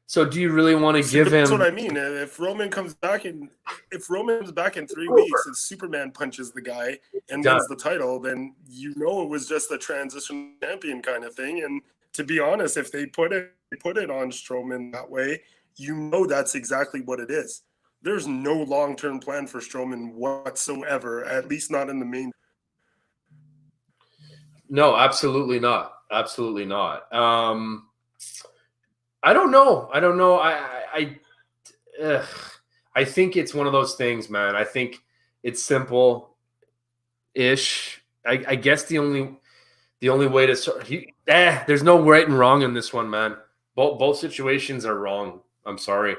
So do you really want to give him... That's what I mean. If Roman comes back in 3 weeks and Superman punches the guy and wins the title, then it was just a transition champion kind of thing. And to be honest, if they put it on Strowman that way, that's exactly what it is. There's no long-term plan for Strowman whatsoever, at least not in the main. No, absolutely not. Absolutely not. I don't know. I think it's one of those things, man. I think it's simple-ish. I guess the only way to there's no right and wrong in this one, man. Both situations are wrong. I'm sorry,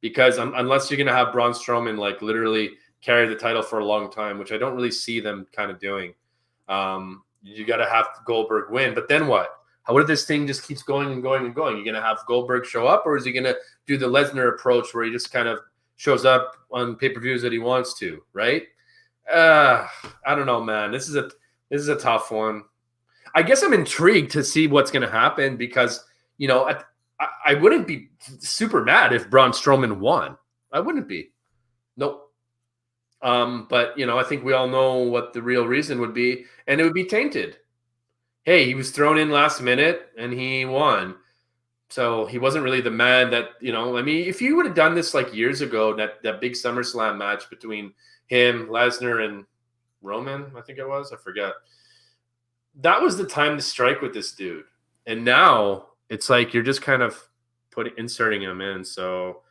because unless you're gonna have Braun Strowman like literally carry the title for a long time, which I don't really see them kind of doing. You got to have Goldberg win, but then what? What if this thing just keeps going and going and going? You're going to have Goldberg show up, or is he going to do the Lesnar approach where he just kind of shows up on pay-per-views that he wants to, right? I don't know, man. This is a tough one. I guess I'm intrigued to see what's going to happen because, I wouldn't be super mad if Braun Strowman won. I wouldn't be. Nope. But, I think we all know what the real reason would be, and it would be tainted. Hey, he was thrown in last minute and he won. So he wasn't really the man that, if you would have done this like years ago, that big SummerSlam match between him, Lesnar, and Roman, I think it was, I forget. That was the time to strike with this dude. And now it's like you're just kind of inserting him in. So,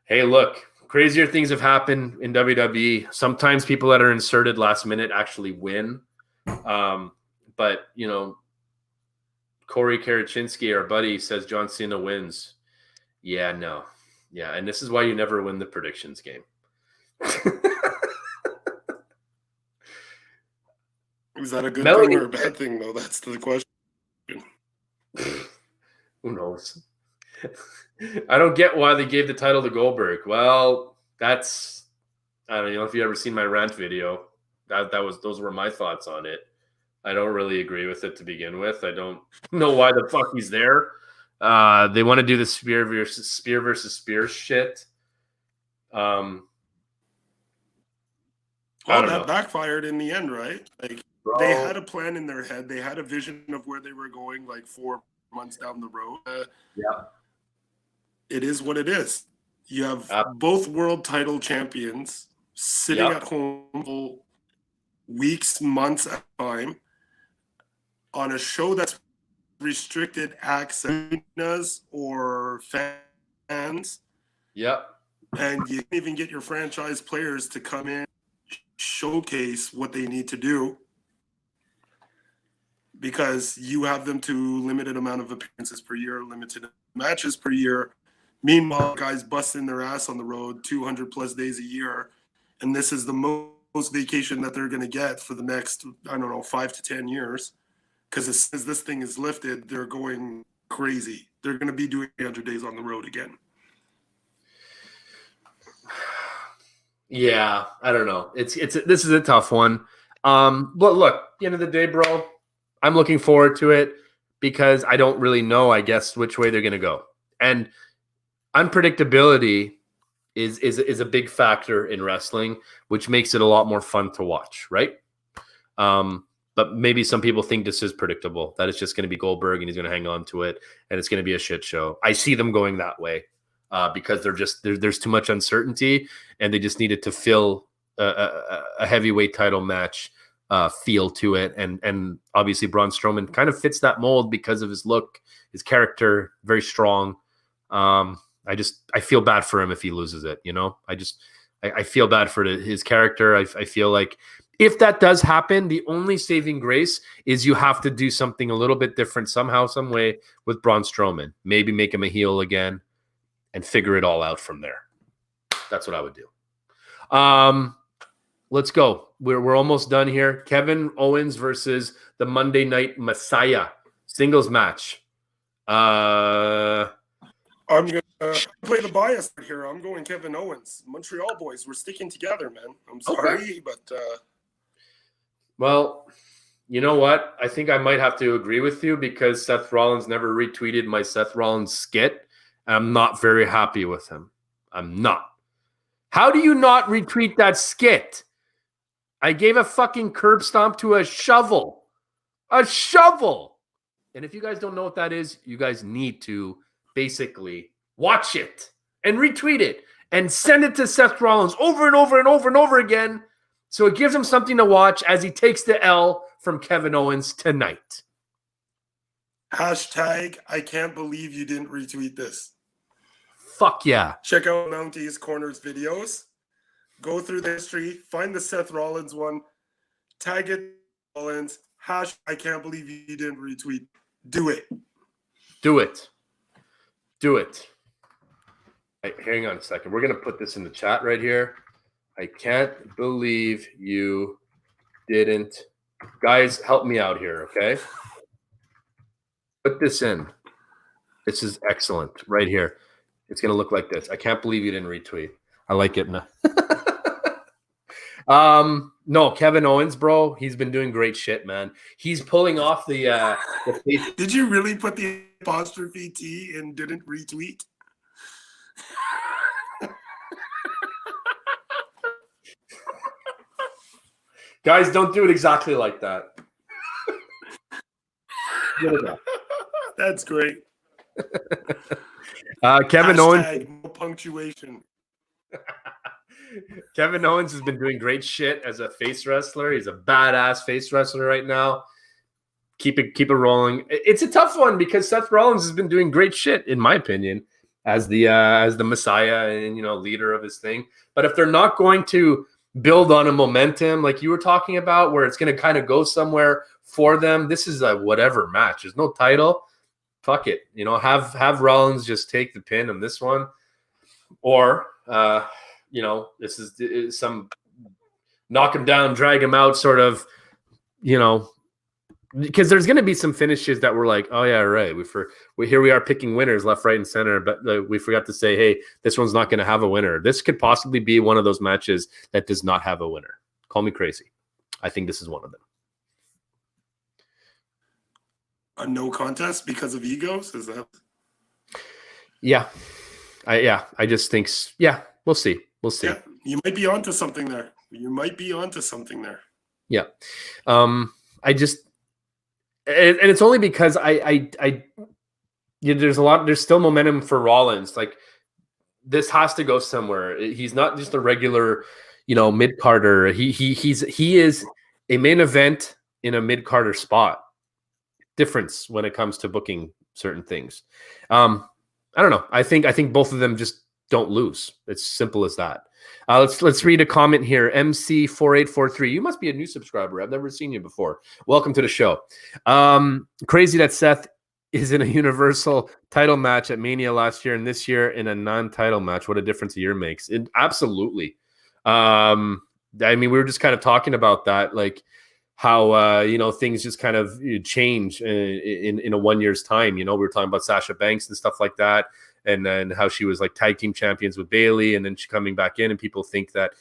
hey, look, crazier things have happened in WWE. Sometimes people that are inserted last minute actually win. But, Corey Karachinsky, our buddy, says John Cena wins. Yeah, no. Yeah, and this is why you never win the predictions game. Is that a good thing or a bad thing, though? That's the question. Who knows? I don't get why they gave the title to Goldberg. Well, that's, I don't know if you ever seen my rant video. Those were my thoughts on it. I don't really agree with it to begin with. I don't know why the fuck he's there. They want to do the spear versus spear shit. Well, that backfired in the end, right? Like, they had a plan in their head. They had a vision of where they were going, like 4 months down the road. Yeah, it is what it is. You have both world title champions sitting at home for weeks, months at a time on a show that's restricted access or fans. Yep. And you can't even get your franchise players to come in, showcase what they need to do, because you have them to limited amount of appearances per year, limited matches per year. Meanwhile, guys busting their ass on the road 200 plus days a year. And this is the most vacation that they're going to get for the next, 5 to 10 years. Because as soon as this thing is lifted, they're going crazy. They're going to be doing 300 days on the road again. Yeah, I don't know. This is a tough one. But look, at the end of the day, bro, I'm looking forward to it because I don't really know, I guess, which way they're going to go. And unpredictability is a big factor in wrestling, which makes it a lot more fun to watch, right? But maybe some people think this is predictable, that it's just going to be Goldberg and he's going to hang on to it and it's going to be a shit show. I see them going that way because there's too much uncertainty and they just needed to fill a heavyweight title match feel to it. And obviously Braun Strowman kind of fits that mold because of his look, his character, very strong. I feel bad for him if he loses it, I feel bad for his character. I feel like if that does happen, the only saving grace is you have to do something a little bit different somehow, some way with Braun Strowman. Maybe make him a heel again and figure it all out from there. That's what I would do. Let's go. We're almost done here. Kevin Owens versus the Monday Night Messiah singles match. I'm going to play the bias here. I'm going Kevin Owens. Montreal boys, we're sticking together, man. I'm sorry, but... Well, you know what? I think I might have to agree with you because Seth Rollins never retweeted my Seth Rollins skit. I'm not very happy with him. I'm not. How do you not retweet that skit? I gave a fucking curb stomp to a shovel. A shovel! And if you guys don't know what that is, you guys need to basically watch it and retweet it and send it to Seth Rollins over and over and over and over again so it gives him something to watch as he takes the L from Kevin Owens tonight. Hashtag, I can't believe you didn't retweet this. Fuck yeah. Check out MOUNTIE'S Corners videos. Go through the history. Find the Seth Rollins one. Tag it Rollins. Hashtag, I can't believe you didn't retweet. Do it. Do it. Do it. Right, hang on a second. We're going to put this in the chat right here. I can't believe you didn't. Guys, help me out here, okay? Put this in. This is excellent right here. It's going to look like this. I can't believe you didn't retweet. I like it. No, Kevin Owens, bro, he's been doing great shit, man. He's pulling off the face. Did you really put the apostrophe T and didn't retweet? Guys, don't do it exactly like that. That's great. Kevin Owens. No punctuation. Kevin Owens has been doing great shit as a face wrestler. He's a badass face wrestler right now. Keep it rolling. It's a tough one because Seth Rollins has been doing great shit, in my opinion, as the Messiah and leader of his thing. But if they're not going to build on a momentum like you were talking about, where it's going to kind of go somewhere for them, this is a whatever match. There's no title. Fuck it. Have Rollins just take the pin on this one, or this is some knock him down, drag him out sort of, because there's going to be some finishes that we're like, oh yeah, right. Here we are picking winners left, right, and center, but we forgot to say, hey, this one's not going to have a winner. This could possibly be one of those matches that does not have a winner. Call me crazy. I think this is one of them. A no contest because of egos? Is that? Yeah. I just think, we'll see. We'll see. Yeah, you might be onto something there. Yeah. And it's only because there's still momentum for Rollins. Like, this has to go somewhere. He's not just a regular, mid-carder. He is a main event in a mid-carder spot. Difference when it comes to booking certain things. I don't know. I think both of them just don't lose. It's simple as that. Let's read a comment here. MC4843. You must be a new subscriber. I've never seen you before. Welcome to the show. Crazy that Seth is in a Universal title match at Mania last year and this year in a non-title match. What a difference a year makes. Absolutely. We were just kind of talking about that, like how things just kind of change in a 1 year's time. We were talking about Sasha Banks and stuff like that. And then how she was like tag team champions with Bayley, and then she coming back in, and people think that,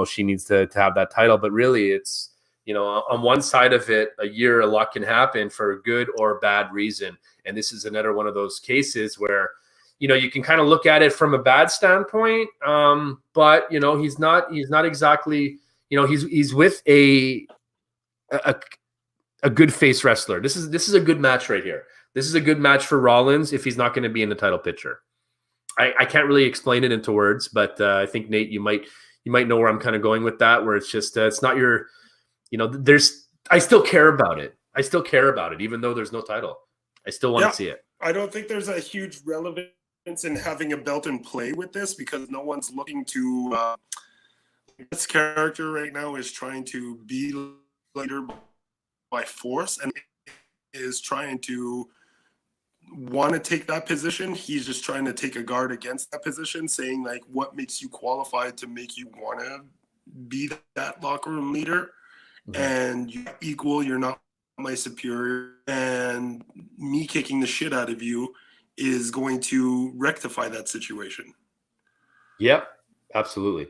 she needs to have that title. But really it's, on one side of it, a year, a lot can happen for a good or bad reason. And this is another one of those cases where, you can kind of look at it from a bad standpoint. But, he's not exactly, he's with a good face wrestler. This is a good match right here. This is a good match for Rollins if he's not going to be in the title picture. I can't really explain it into words, but I think, Nate, you might know where I'm kind of going with that, where it's just it's not your, I still care about it. Even though there's no title. I still want to see it. I don't think there's a huge relevance in having a belt in play with this, because no one's looking to this character right now is trying to be leader by force and is trying to want to take that position. He's just trying to take a guard against that position, saying like, what makes you qualified to make you want to be that locker room leader? Mm-hmm. And you're equal, you're not my superior, and me kicking the shit out of you is going to rectify that situation. Yep, absolutely.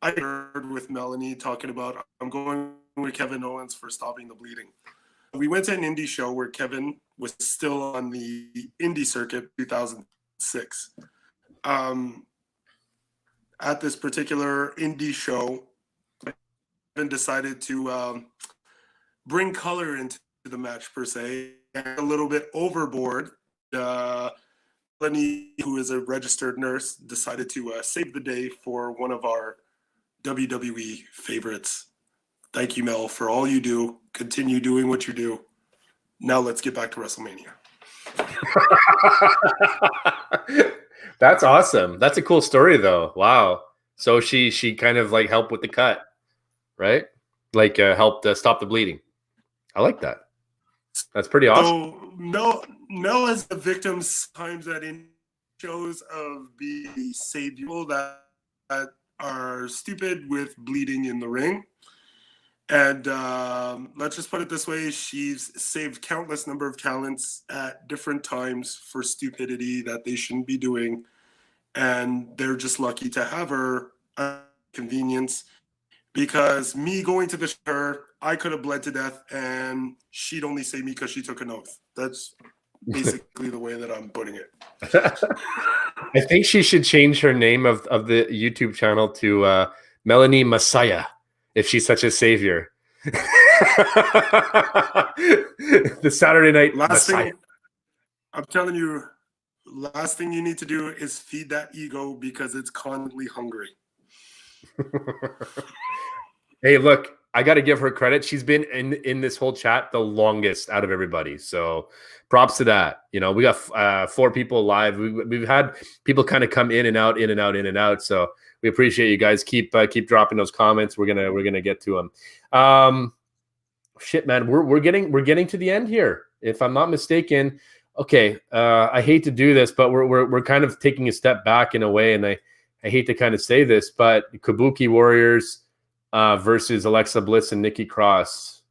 I heard with Melanie talking about, I'm going with Kevin Owens for stopping the bleeding. We went to an indie show where Kevin was still on the indie circuit, 2006. At this particular indie show, Kevin decided to bring color into the match, per se, and a little bit overboard. Melanie, who is a registered nurse, decided to save the day for one of our WWE favorites. Thank you, Mel, for all you do. Continue doing what you do. Now let's get back to WrestleMania. That's awesome. That's a cool story, though. Wow. So she kind of like helped with the cut, right? Like helped stop the bleeding. I like that. That's pretty awesome. So Mel is the victim times at in shows of being saved people that are stupid with bleeding in the ring. And let's just put it this way. She's saved countless number of talents at different times for stupidity that they shouldn't be doing. And they're just lucky to have her convenience, because me going to the her, I could have bled to death and she'd only save me because she took an oath. That's basically the way that I'm putting it. I think she should change her name of the YouTube channel to Melanie Messiah, if she's such a savior. The Saturday Night Messiah. I'm telling you, last thing you need to do is feed that ego, because it's constantly hungry. Hey, look, I got to give her credit. She's been in this whole chat the longest out of everybody. So props to that. We got 4 people live. We've had people kind of come in and out. So we appreciate you guys. Keep dropping those comments. We're gonna get to them. Shit, man, we're getting to the end here, if I'm not mistaken. Okay, I hate to do this, but we're kind of taking a step back in a way, and I hate to kind of say this, but Kabuki Warriors versus Alexa Bliss and Nikki Cross.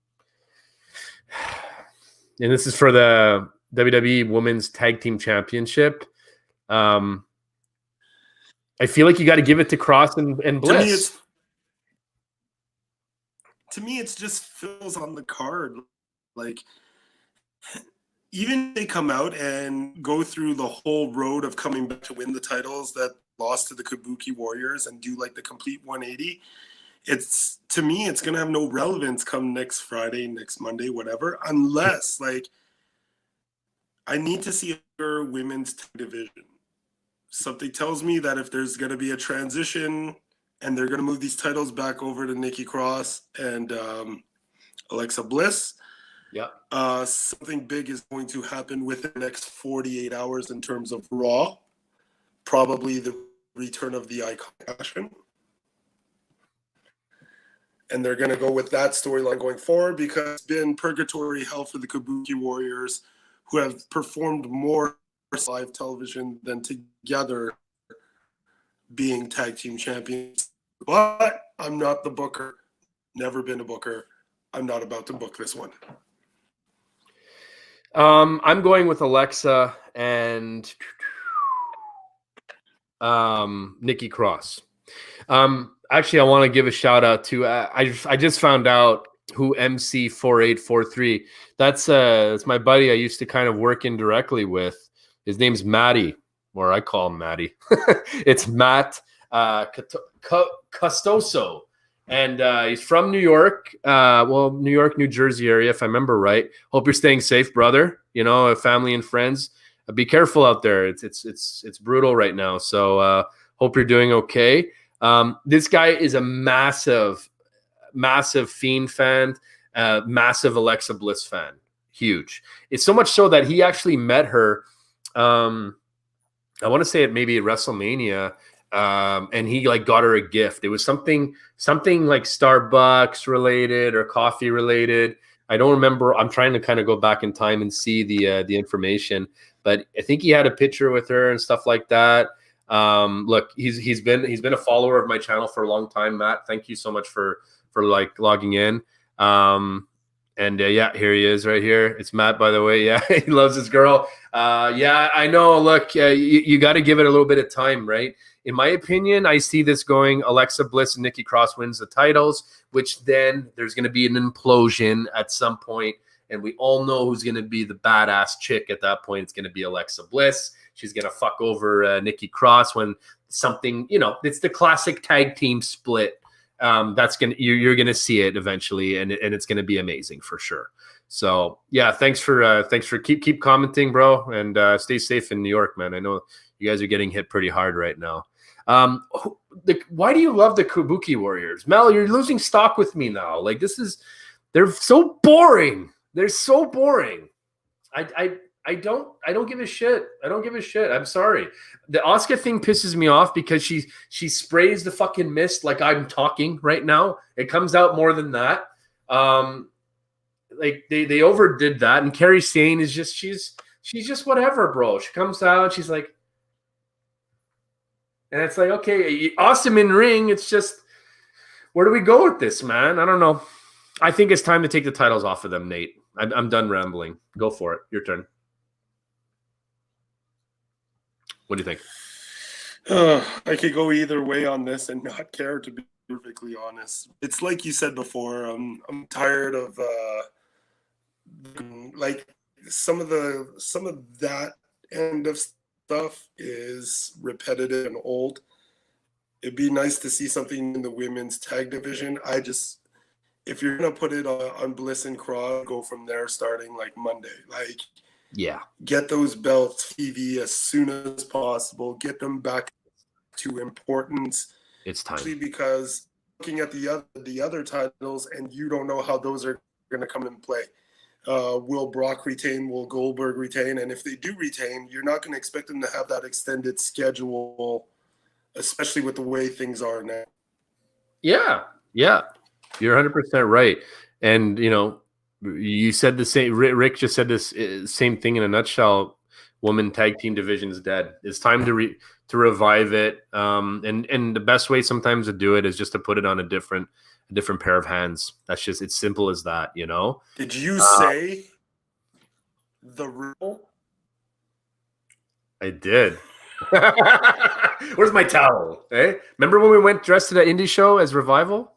And this is for the WWE Women's Tag Team Championship. I feel like you got to give it to Cross and Bliss. To me, it's just fills on the card. Like, even if they come out and go through the whole road of coming back to win the titles that lost to the Kabuki Warriors and do like the complete 180, to me, it's going to have no relevance come next Friday, next Monday, whatever, unless like I need to see a women's division. Something tells me that if there's going to be a transition and they're going to move these titles back over to Nikki Cross and Alexa Bliss, something big is going to happen within the next 48 hours in terms of Raw. Probably the return of the Icon Passion. And they're going to go with that storyline going forward because it's been purgatory hell for the Kabuki Warriors, who have performed more live television than together being tag team champions. But I'm not the booker. Never been a booker. I'm not about to book this one. I'm going with Alexa and Nikki Cross. Actually, I want to give a shout out to I just found out who MC4843. That's my buddy I used to kind of work indirectly with. His name's Matty, or I call him Matty. It's Matt Costoso. And he's from New York, New York, New Jersey area, if I remember right. Hope you're staying safe, brother. You know, family and friends. Be careful out there. It's brutal right now. So hope you're doing okay. This guy is a massive Fiend fan, massive Alexa Bliss fan. Huge. It's so much so that he actually met her. I want to say it maybe at WrestleMania. And he like got her a gift. It was something like Starbucks related or coffee related. I don't remember. I'm trying to kind of go back in time and see the information, but I think he had a picture with her and stuff like that. Look, he's been a follower of my channel for a long time, Matt. Thank you so much for like logging in. Yeah, here he is right here. It's Matt, by the way. Yeah, he loves his girl. Yeah, I know. Look, you got to give it a little bit of time, right? In my opinion, I see this going Alexa Bliss and Nikki Cross wins the titles, which then there's going to be an implosion at some point, and we all know who's going to be the badass chick at that point. It's going to be Alexa Bliss. She's going to fuck over Nikki Cross when something, it's the classic tag team split. You're going to see it eventually, and it's going to be amazing for sure. So yeah, thanks for keep commenting, bro, and stay safe in New York, man. I know you guys are getting hit pretty hard right now. Why do you love the Kabuki Warriors? Mel, you're losing stock with me now. Like they're so boring. They're so boring. I don't give a shit. I don't give a shit. I'm sorry. The Asuka thing pisses me off because she sprays the fucking mist like I'm talking right now. It comes out more than that. Like they overdid that, and Kairi Sane is just she's just whatever, bro. She comes out, she's like, and it's like, okay, awesome in ring. It's just, where do we go with this, man? I don't know. I think it's time to take the titles off of them, Nate. I'm done rambling. Go for it. Your turn. What do you think? I could go either way on this and not care, to be perfectly honest. It's like you said before. I'm tired of like some of that end of stuff is repetitive and old. It'd be nice to see something in the women's tag division. If you're gonna put it on Bliss and Cross, go from there starting like Monday. Like, yeah, get those belts TV as soon as possible. Get them back to importance. It's time. Especially because looking at the other titles, and you don't know how those are going to come in play. Will Brock retain? Will Goldberg retain? And if they do retain, you're not going to expect them to have that extended schedule, especially with the way things are now. Yeah, you're 100% right. And you said the same. Rick just said this same thing in a nutshell. Women tag team division is dead. It's time to revive it. And the best way sometimes to do it is just to put it on a different pair of hands. That's just, it's simple as that, you know? Did you say the rule? I did. Where's my towel? Hey, remember when we went dressed to that indie show as Revival?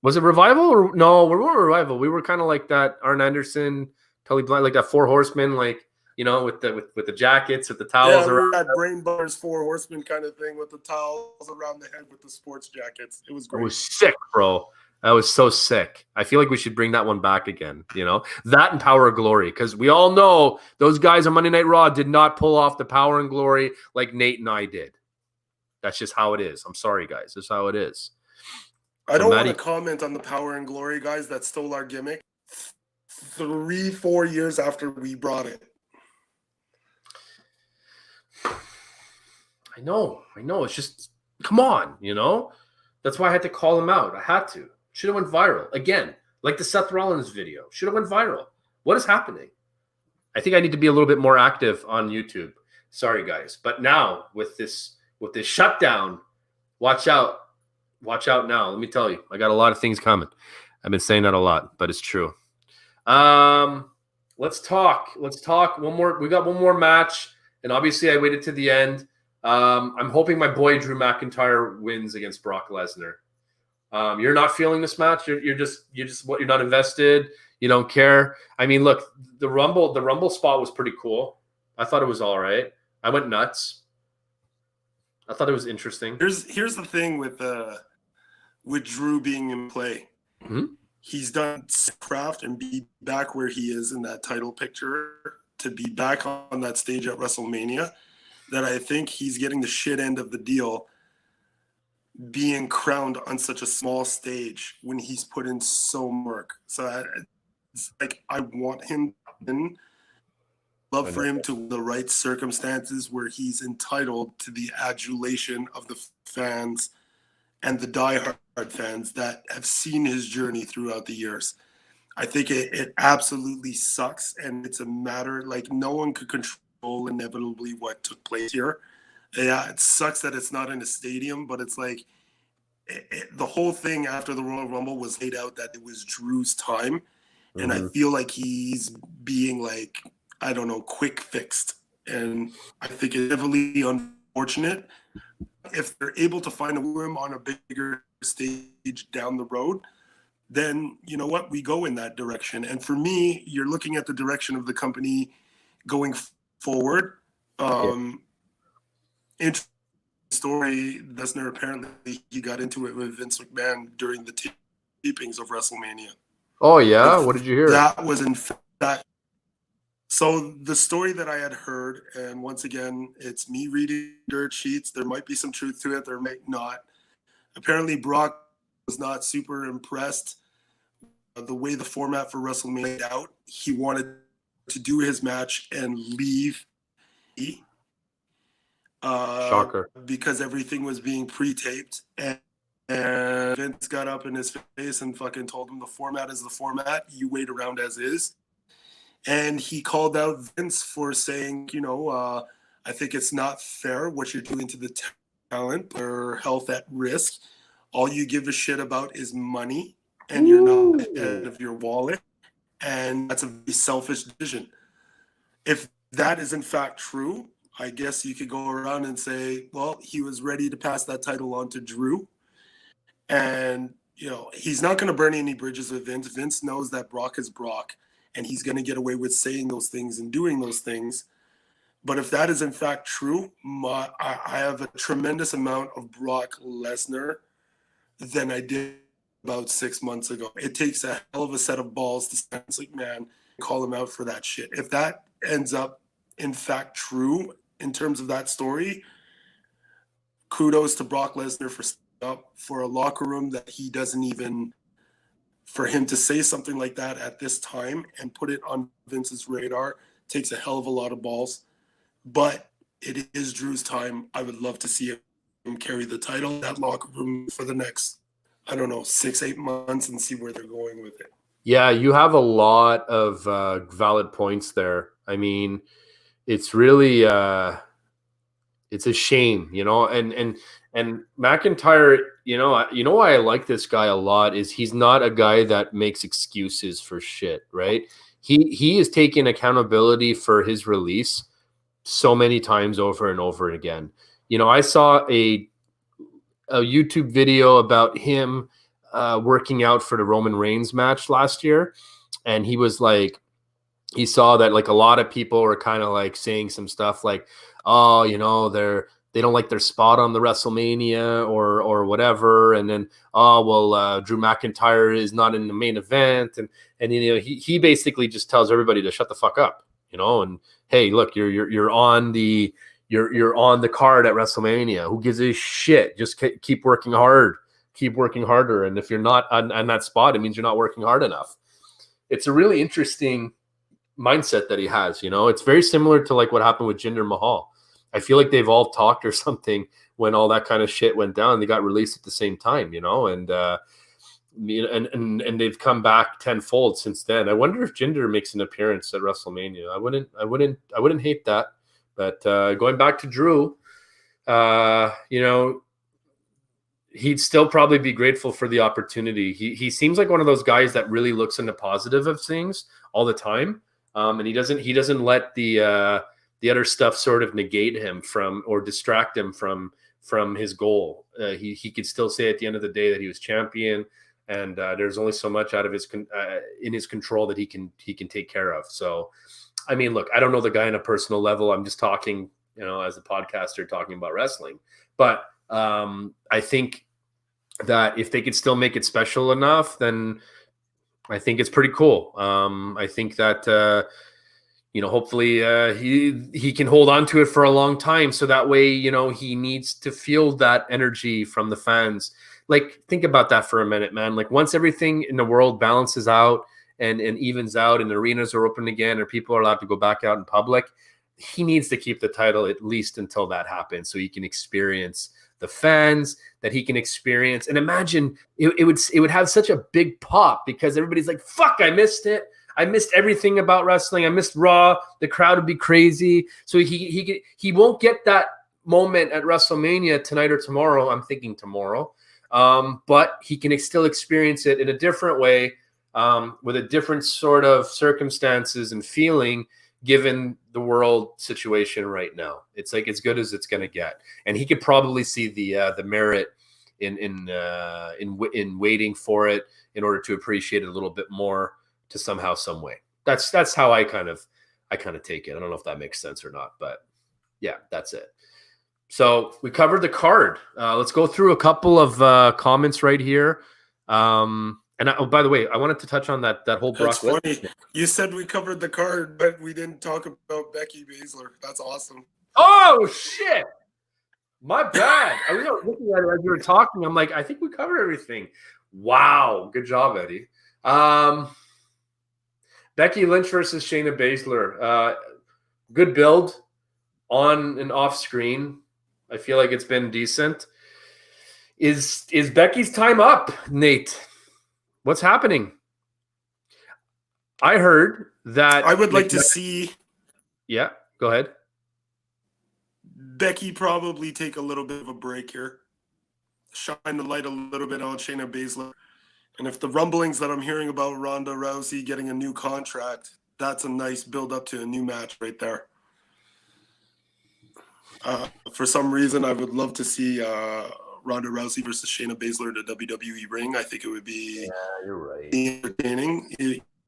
Was it Revival or no? We weren't Revival. We were kind of like that Arn Anderson, Tully Blank, like that Four Horsemen, like, you know, with the jackets, with the towels around. That Brain Butters Four Horsemen kind of thing with the towels around the head with the sports jackets. It was great. It was sick, bro. That was so sick. I feel like we should bring that one back again, you know? That and Power and Glory, because we all know those guys on Monday Night Raw did not pull off the Power and Glory like Nate and I did. That's just how it is. I'm sorry, guys. That's how it is. I don't want to comment on the Power and Glory guys that stole our gimmick 3-4 years after we brought it. I know. It's just, come on, you know? That's why I had to call him out. I had to. Should have went viral. Again, like the Seth Rollins video. Should have went viral. What is happening? I think I need to be a little bit more active on YouTube. Sorry, guys. But now, with this shutdown, watch out. Watch out now. Let me tell you. I got a lot of things coming. I've been saying that a lot, but it's true. Let's talk. One more. We got one more match, and obviously I waited to the end. I'm hoping my boy Drew McIntyre wins against Brock Lesnar. You're not feeling this match. You're not invested. You don't care. I mean, look, the Rumble spot was pretty cool. I thought it was all right. I went nuts. I thought it was interesting. Here's the thing with Drew being in play. Mm-hmm. He's done craft and be back where he is in that title picture, to be back on that stage at WrestleMania, that I think he's getting the shit end of the deal being crowned on such a small stage when he's put in so much work. So it's like, I want him in. Love for him to the right circumstances where he's entitled to the adulation of the fans and the diehard fans that have seen his journey throughout the years. I think it absolutely sucks, and it's a matter, like, no one could control inevitably what took place here. Yeah, it sucks that it's not in a stadium, but it's like the whole thing after the Royal Rumble was laid out that it was Drew's time, and I feel like he's being, like, I don't know, quick fixed. And I think it's heavily unfortunate. If they're able to find a room on a bigger stage down the road, then you know what? We go in that direction. And for me, you're looking at the direction of the company going forward. Interesting story. Lesnar, apparently he got into it with Vince McMahon during the tapings of WrestleMania. Oh, yeah? What did you hear? That was in fact. So the story that I had heard, and once again, it's me reading dirt sheets. There might be some truth to it. There might not. Apparently, Brock was not super impressed the way the format for WrestleMania laid out. He wanted to do his match and leave. Shocker. Because everything was being pre-taped. And Vince got up in his face and fucking told him the format is the format. You wait around as is. And he called out Vince for saying, I think it's not fair what you're doing to the talent or health at risk. All you give a shit about is money, and you're not ahead of your wallet. And that's a very selfish decision. If that is in fact true, I guess you could go around and say, well, he was ready to pass that title on to Drew. And, he's not going to burn any bridges with Vince. Vince knows that Brock is Brock. And he's going to get away with saying those things and doing those things. But if that is in fact true, I have a tremendous amount of Brock Lesnar than I did about 6 months ago. It takes a hell of a set of balls to stand like, man, call him out for that shit. If that ends up in fact true in terms of that story, kudos to Brock Lesnar for a locker room that he doesn't even... For him to say something like that at this time and put it on Vince's radar takes a hell of a lot of balls. But it is Drew's time. I would love to see him carry the title, that locker room for the next, 6-8 months and see where they're going with it. Yeah, you have a lot of valid points there. I mean, it's really It's a shame, and McIntyre, why I like this guy a lot is he's not a guy that makes excuses for shit, right? He is taking accountability for his release so many times over and over again. I saw a YouTube video about him working out for the Roman Reigns match last year, and he was like, he saw that like a lot of people were kind of like saying some stuff like, oh, they don't like their spot on the WrestleMania or whatever, and then Drew McIntyre is not in the main event, and he basically just tells everybody to shut the fuck up, and hey, look, you're on the you're on the card at WrestleMania. Who gives a shit? Just keep working hard, keep working harder, and if you're not on that spot, it means you're not working hard enough. It's a really interesting mindset that he has. It's very similar to like what happened with Jinder Mahal. I feel like they've all talked or something when all that kind of shit went down. They got released at the same time, and they've come back tenfold since then. I wonder if Jinder makes an appearance at WrestleMania. I wouldn't hate that. But going back to Drew, he'd still probably be grateful for the opportunity. He seems like one of those guys that really looks in the positive of things all the time. And he doesn't let the other stuff sort of negate him from or distract him from his goal. He could still say at the end of the day that he was champion, and there's only so much out of in his control that he can take care of. So, I mean, look, I don't know the guy on a personal level. I'm just talking, as a podcaster talking about wrestling. But I think that if they could still make it special enough, then I think it's pretty cool. I think that hopefully he can hold on to it for a long time, so that way he needs to feel that energy from the fans. Like, think about that for a minute, man. Like, once everything in the world balances out and evens out, and arenas are open again, or people are allowed to go back out in public, he needs to keep the title at least until that happens, so he can experience the fans that he can experience. And imagine it would have such a big pop because everybody's like, fuck, I missed it. I missed everything about wrestling. I missed Raw. The crowd would be crazy. So he won't get that moment at WrestleMania tonight or tomorrow. I'm thinking tomorrow. But he can still experience it in a different way, with a different sort of circumstances and feeling, given the world situation right now. It's like as good as it's going to get. And he could probably see the merit in waiting for it in order to appreciate it a little bit more, to somehow, some way. That's how I kind of take it. I don't know if that makes sense or not, but yeah, that's it. So we covered the card. Let's go through a couple of comments right here. And by the way, I wanted to touch on that whole Brock Lesnar. That's funny. You said we covered the card, but we didn't talk about Becky Baszler. That's awesome. Oh shit! My bad. I was looking at it as you were talking. I'm like, I think we covered everything. Wow, good job, Eddie. Becky Lynch versus Shayna Baszler. Good build on and off screen. I feel like it's been decent. Is Becky's time up, Nate? What's happening? I heard that I would like to see. Yeah, go ahead. Becky probably take a little bit of a break here, shine the light a little bit on Shayna Baszler. And if the rumblings that I'm hearing about Ronda Rousey getting a new contract, that's a nice build up to a new match right there. For some reason, I would love to see Ronda Rousey versus Shayna Baszler in a WWE ring. I think it would be you're right, entertaining.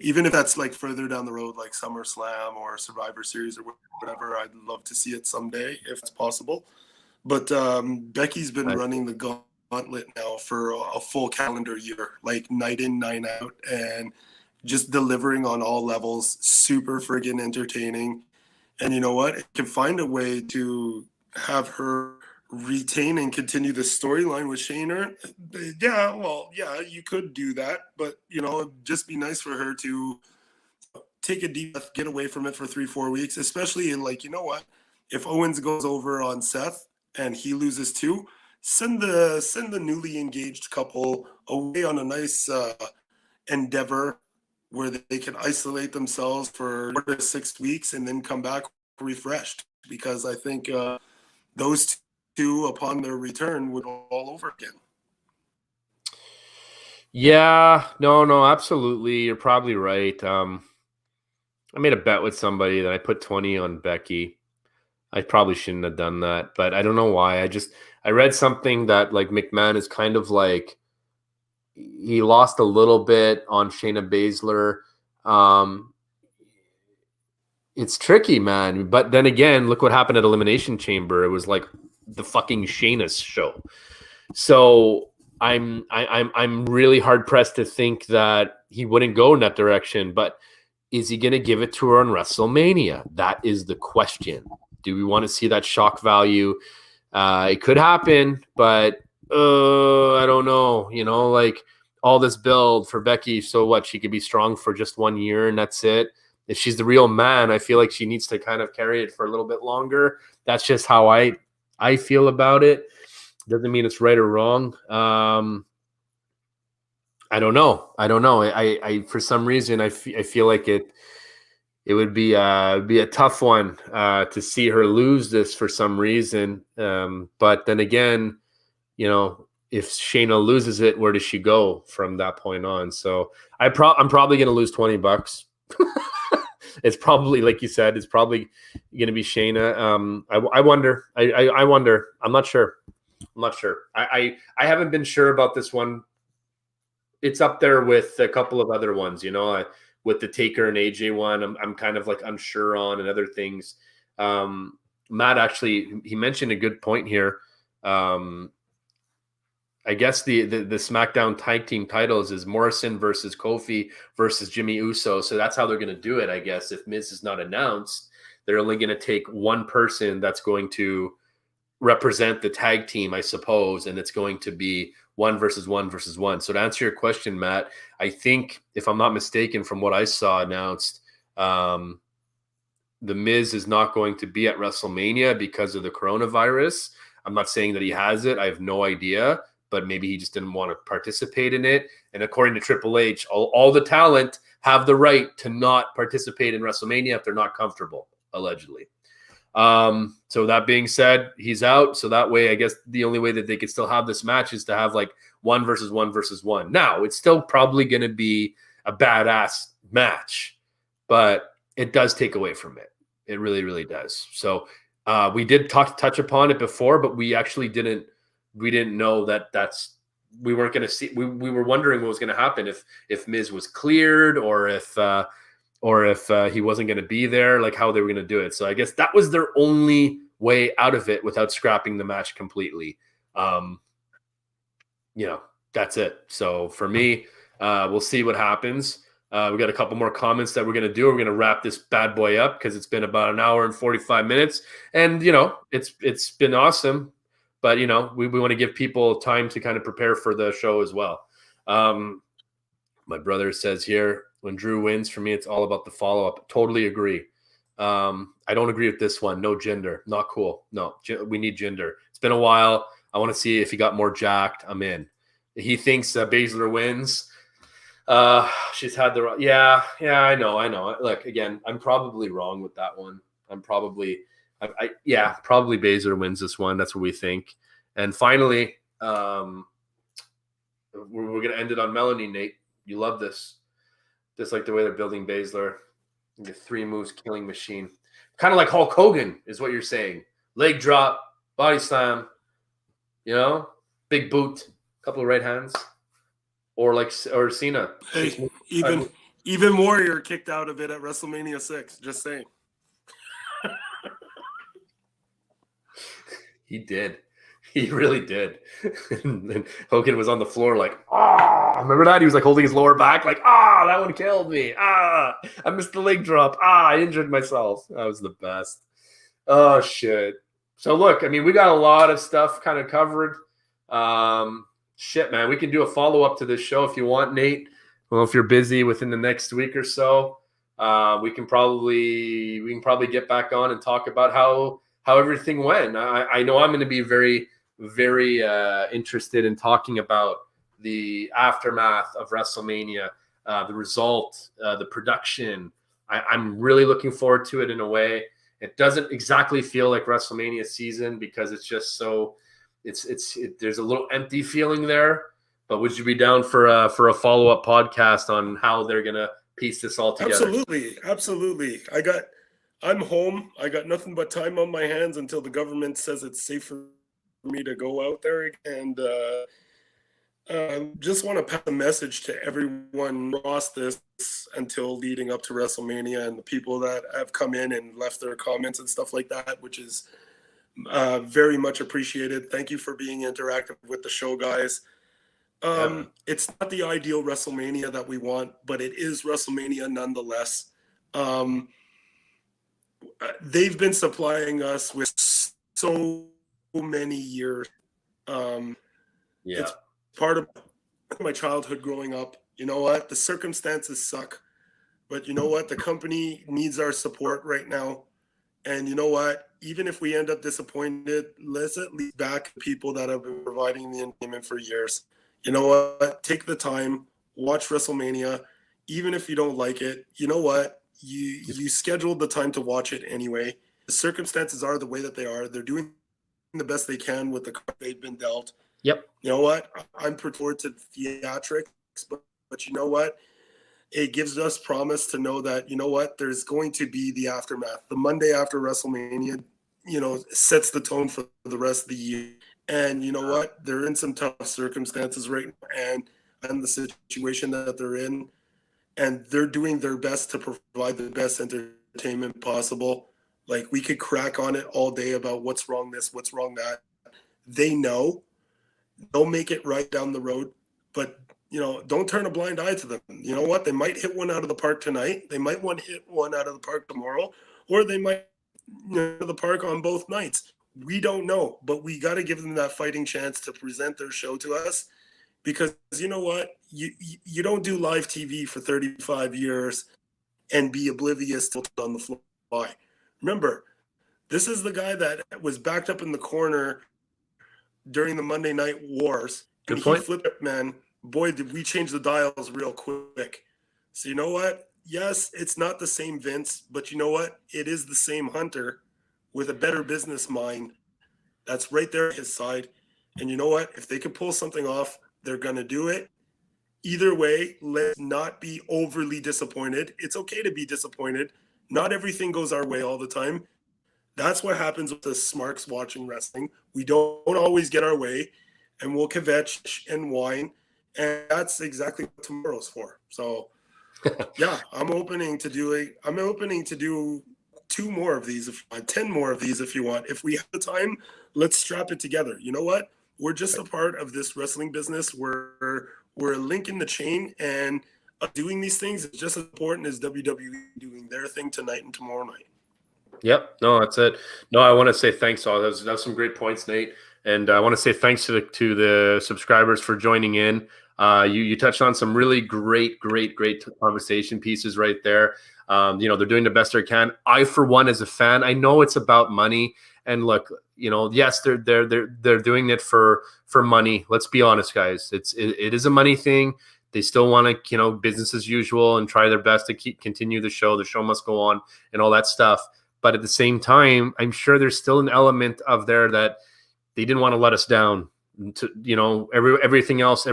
Even if that's like further down the road, like SummerSlam or Survivor Series or whatever, I'd love to see it someday if it's possible. But Becky's been running the gauntlet now for a full calendar year, like night in, night out, and just delivering on all levels. Super friggin' entertaining. And you know what? It can find a way to have her retain and continue the storyline with Shayna. Yeah, you could do that, but it'd just be nice for her to take a deep breath, get away from it for 3-4 weeks, especially in, like, you know what? If Owens goes over on Seth and he loses too, send the newly engaged couple away on a nice endeavor where they can isolate themselves for 4 to 6 weeks and then come back refreshed. Because I think those two, upon their return, would all over again. Yeah, no, absolutely. You're probably right. I made a bet with somebody that I put 20 on Becky. I probably shouldn't have done that, but I don't know why. I read something that like McMahon is kind of like he lost a little bit on Shayna Baszler. It's tricky, man. But then again, look what happened at Elimination Chamber. It was like the fucking Shayna's show. So I'm really hard pressed to think that he wouldn't go in that direction. But is he going to give it to her on WrestleMania? That is the question. Do we want to see that shock value? It could happen, but I don't know. You know, like all this build for Becky. So what? She could be strong for just 1 year and that's it. If she's the real man, I feel like she needs to kind of carry it for a little bit longer. That's just how I feel about it. Doesn't mean it's right or wrong. I don't know. I for some reason I feel like it would be a tough one to see her lose this for some reason. But then again, you know, if Shayna loses it, where does she go from that point on? So I'm probably going to lose $20. It's probably, like you said, it's probably going to be Shayna. I wonder. I wonder. I'm not sure. I haven't been sure about this one. It's up there with a couple of other ones, you know, with the Taker and AJ one. I'm kind of like unsure on, and other things. Matt actually, he mentioned a good point here. I guess the SmackDown tag team titles is Morrison versus Kofi versus Jimmy Uso. So that's how they're going to do it, I guess. If Miz is not announced, they're only going to take one person that's going to represent the tag team, I suppose, and it's going to be 1 versus 1 versus 1. So to answer your question, Matt, I think, if I'm not mistaken, from what I saw announced, the Miz is not going to be at WrestleMania because of the coronavirus. I'm not saying that he has it. I have no idea, but maybe he just didn't want to participate in it. And according to Triple H, all the talent have the right to not participate in WrestleMania if they're not comfortable, allegedly. So that being said, he's out. So that way, I guess the only way that they could still have this match is to have like 1 versus 1 versus 1. Now, it's still probably going to be a badass match, but it does take away from it. It really, really does. So we did touch upon it before, but we actually didn't know we weren't going to see. We were wondering what was going to happen if Miz was cleared or if he wasn't going to be there, like how they were going to do it. So I guess that was their only way out of it without scrapping the match completely. That's it. So for me, we'll see what happens. We got a couple more comments that we're going to do. We're going to wrap this bad boy up because it's been about an hour and 45 minutes. And, it's been awesome. But, we want to give people time to kind of prepare for the show as well. My brother says here, when Drew wins, for me, it's all about the follow-up. Totally agree. I don't agree with this one. No Jinder. Not cool. No, we need Jinder. It's been a while. I want to see if he got more jacked. I'm in. He thinks Baszler wins. She's had the yeah. I know. Look, again, I'm probably wrong with that one. Probably Baszler wins this one. That's what we think. And finally, we're gonna end it on Melanie. Nate, you love this. Just like the way they're building Baszler, the 3 moves killing machine, kind of like Hulk Hogan is what you're saying. Leg drop, body slam, big boot, couple of right hands. Or Cena. Hey, even Warrior kicked out of it at WrestleMania 6. Just saying. He did. He really did. And Hogan was on the floor like, remember that? He was like holding his lower back like, that one killed me. I missed the leg drop. I injured myself. That was the best. Oh, shit. So, look, I mean, we got a lot of stuff kind of covered. Shit, man, we can do a follow-up to this show if you want, Nate. Well, if you're busy within the next week or so, we can probably get back on and talk about how everything went. I know I'm going to be very, very interested in talking about the aftermath of WrestleMania, the result, the production. I'm really looking forward to it in a way. It doesn't exactly feel like WrestleMania season because it's just so there's a little empty feeling there. But would you be down for a follow-up podcast on how they're gonna piece this all together? Absolutely. I'm home. I got nothing but time on my hands until the government says it's safe for me to go out there, and just want to pass a message to everyone lost this until leading up to WrestleMania, and the people that have come in and left their comments and stuff like that, which is very much appreciated. Thank you for being interactive with the show, guys. It's not the ideal WrestleMania that we want, but it is WrestleMania nonetheless. They've been supplying us with so many years. It's part of my childhood growing up. You know what? The circumstances suck, but you know what? The company needs our support right now. And you know what? Even if we end up disappointed, let's at least back people that have been providing the entertainment for years. You know what? Take the time, watch WrestleMania. Even if you don't like it, you know what? You scheduled the time to watch it anyway. The circumstances are the way that they are. They're doing the best they can with the card they've been dealt. Yep. You know what? I'm forward to theatrics, but you know what? It gives us promise to know that, you know what? There's going to be the aftermath. The Monday after WrestleMania, sets the tone for the rest of the year. And you know what? They're in some tough circumstances right now, and the situation that they're in, and they're doing their best to provide the best entertainment possible. Like, we could crack on it all day about what's wrong this, what's wrong that. They know. They'll make it right down the road, but don't turn a blind eye to them. You know what? They might hit one out of the park tonight. They might want to hit one out of the park tomorrow, or they might the park on both nights. We don't know, but we got to give them that fighting chance to present their show to us, because you know what? You don't do live TV for 35 years and be oblivious to on the fly. Remember, this is the guy that was backed up in the corner during the Monday Night Wars. Good point. He flipped it, man. Boy, did we change the dials real quick. So you know what? Yes, it's not the same Vince, but you know what? It is the same Hunter with a better business mind that's right there at his side. And you know what? If they can pull something off, they're going to do it. Either way, let's not be overly disappointed. It's okay to be disappointed. Not everything goes our way all the time. That's what happens with the smarks watching wrestling. We don't always get our way, and we'll kvetch and whine, and that's exactly what tomorrow's for. So, yeah, I'm opening to do 2 more of these, 10 more of these if you want. If we have the time, let's strap it together. You know what? We're just a part of this wrestling business. We're a link in the chain, and doing these things is just as important as WWE doing their thing tonight and tomorrow night. Yep. No, that's it. No, I want to say thanks. All that was some great points, Nate. And I want to say thanks to the subscribers for joining in. You touched on some really great conversation pieces right there. They're doing the best they can. I, for one, as a fan, I know it's about money. And look, yes, they're doing it for money. Let's be honest, guys. It is a money thing. They still want to, business as usual and try their best to continue the show. The show must go on and all that stuff. But at the same time, I'm sure there's still an element of there that they didn't want to let us down. Everything else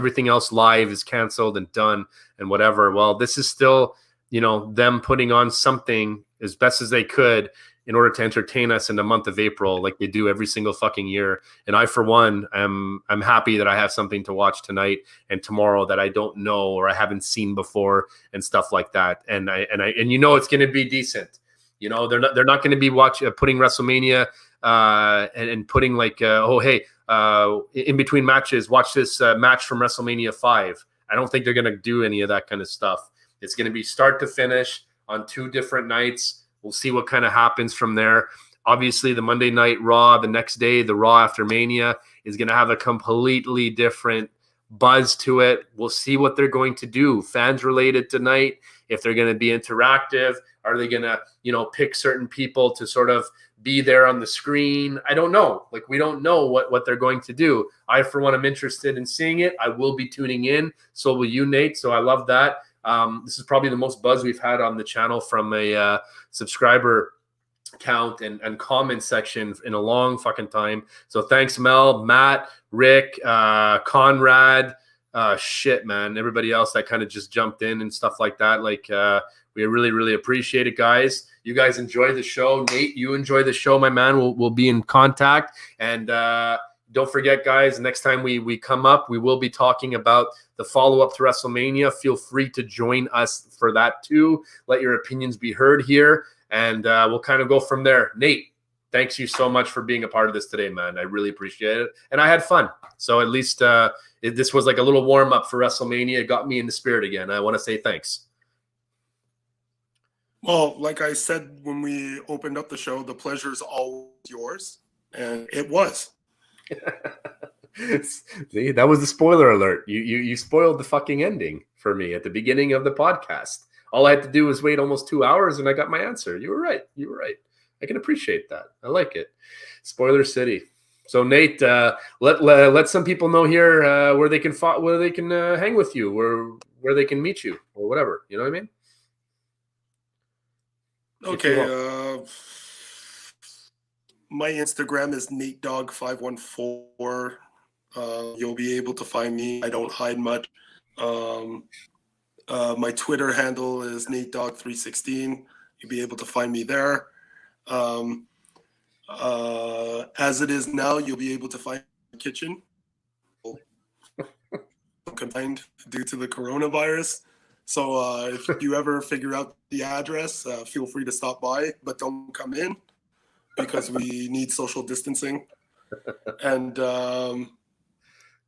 live is canceled and done and whatever. Well, this is still, them putting on something as best as they could in order to entertain us in the month of April, like they do every single fucking year. And I, for one, I'm happy that I have something to watch tonight and tomorrow that I don't know or I haven't seen before and stuff like that. And it's going to be decent. They're not going to be putting WrestleMania and putting in between matches, watch this match from WrestleMania 5. I don't think they're going to do any of that kind of stuff. It's going to be start to finish on 2 different nights. We'll see what kind of happens from there. Obviously, the Monday Night Raw, the next day, the Raw after Mania, is going to have a completely different buzz to it. We'll see what they're going to do. Fans related tonight, if they're going to be interactive, are they going to, pick certain people to sort of be there on the screen? I don't know. We don't know what they're going to do. I, for one, am interested in seeing it. I will be tuning in. So will you, Nate. So I love that. This is probably the most buzz we've had on the channel from a subscriber count and comment section in a long fucking time. So thanks, Mel, Matt, Rick, Conrad, shit, man, everybody else that kind of just jumped in and stuff like that. Like, we really, really appreciate it, guys. You guys enjoy the show. Nate, you enjoy the show, my man. We'll be in contact. And don't forget, guys, next time we come up, we will be talking about the follow-up to WrestleMania. Feel free to join us for that too. Let your opinions be heard here. And we'll kind of go from there. Nate, thanks you so much for being a part of this today, man. I really appreciate it. And I had fun. So at least this was like a little warm-up for WrestleMania. It got me in the spirit again. I want to say thanks. Well, like I said when we opened up the show, the pleasure is all yours. And it was. See, that was the spoiler alert. You spoiled the fucking ending for me at the beginning of the podcast. All I had to do was wait almost 2 hours and I got my answer. You were right. I can appreciate that. I like it. Spoiler City. So Nate, let some people know here where they can hang with you, where they can meet you or whatever. You know what I mean? Okay. My Instagram is NateDog514. You'll be able to find me. I don't hide much. My Twitter handle is NateDog316. You'll be able to find me there. As it is now, you'll be able to find the kitchen. Confined due to the coronavirus. So if you ever figure out the address, feel free to stop by, but don't come in because we need social distancing. And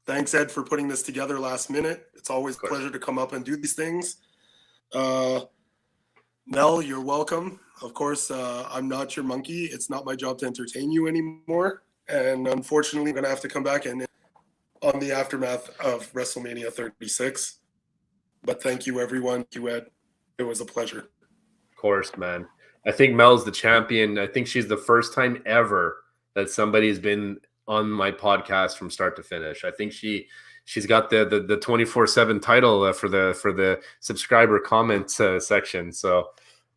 thanks, Ed, for putting this together last minute. It's always a pleasure to come up and do these things. Mel, you're welcome. Of course, I'm not your monkey. It's not my job to entertain you anymore. And unfortunately, I'm going to have to come back and on the aftermath of WrestleMania 36. But thank you, everyone. Thank you, Ed. It was a pleasure. Of course, man. I think Mel's the champion. I think she's the first time ever that somebody's been on my podcast from start to finish. I think she's got the 24/7 title for the subscriber comments section. So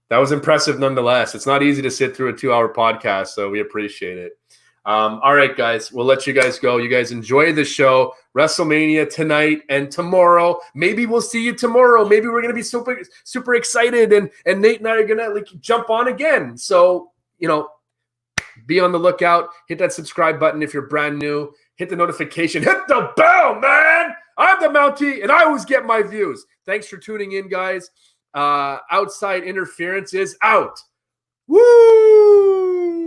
that was impressive nonetheless. It's not easy to sit through a 2-hour podcast, so we appreciate it. All right, guys, we'll let you guys go. You guys enjoy the show. WrestleMania tonight and tomorrow. Maybe we'll see you tomorrow. Maybe we're gonna be super, super excited, and Nate and I are gonna like jump on again. So, be on the lookout. Hit that subscribe button if you're brand new. Hit the notification. Hit the bell, man. I'm the Mountie, and I always get my views. Thanks for tuning in, guys. Outside interference is out. Woo!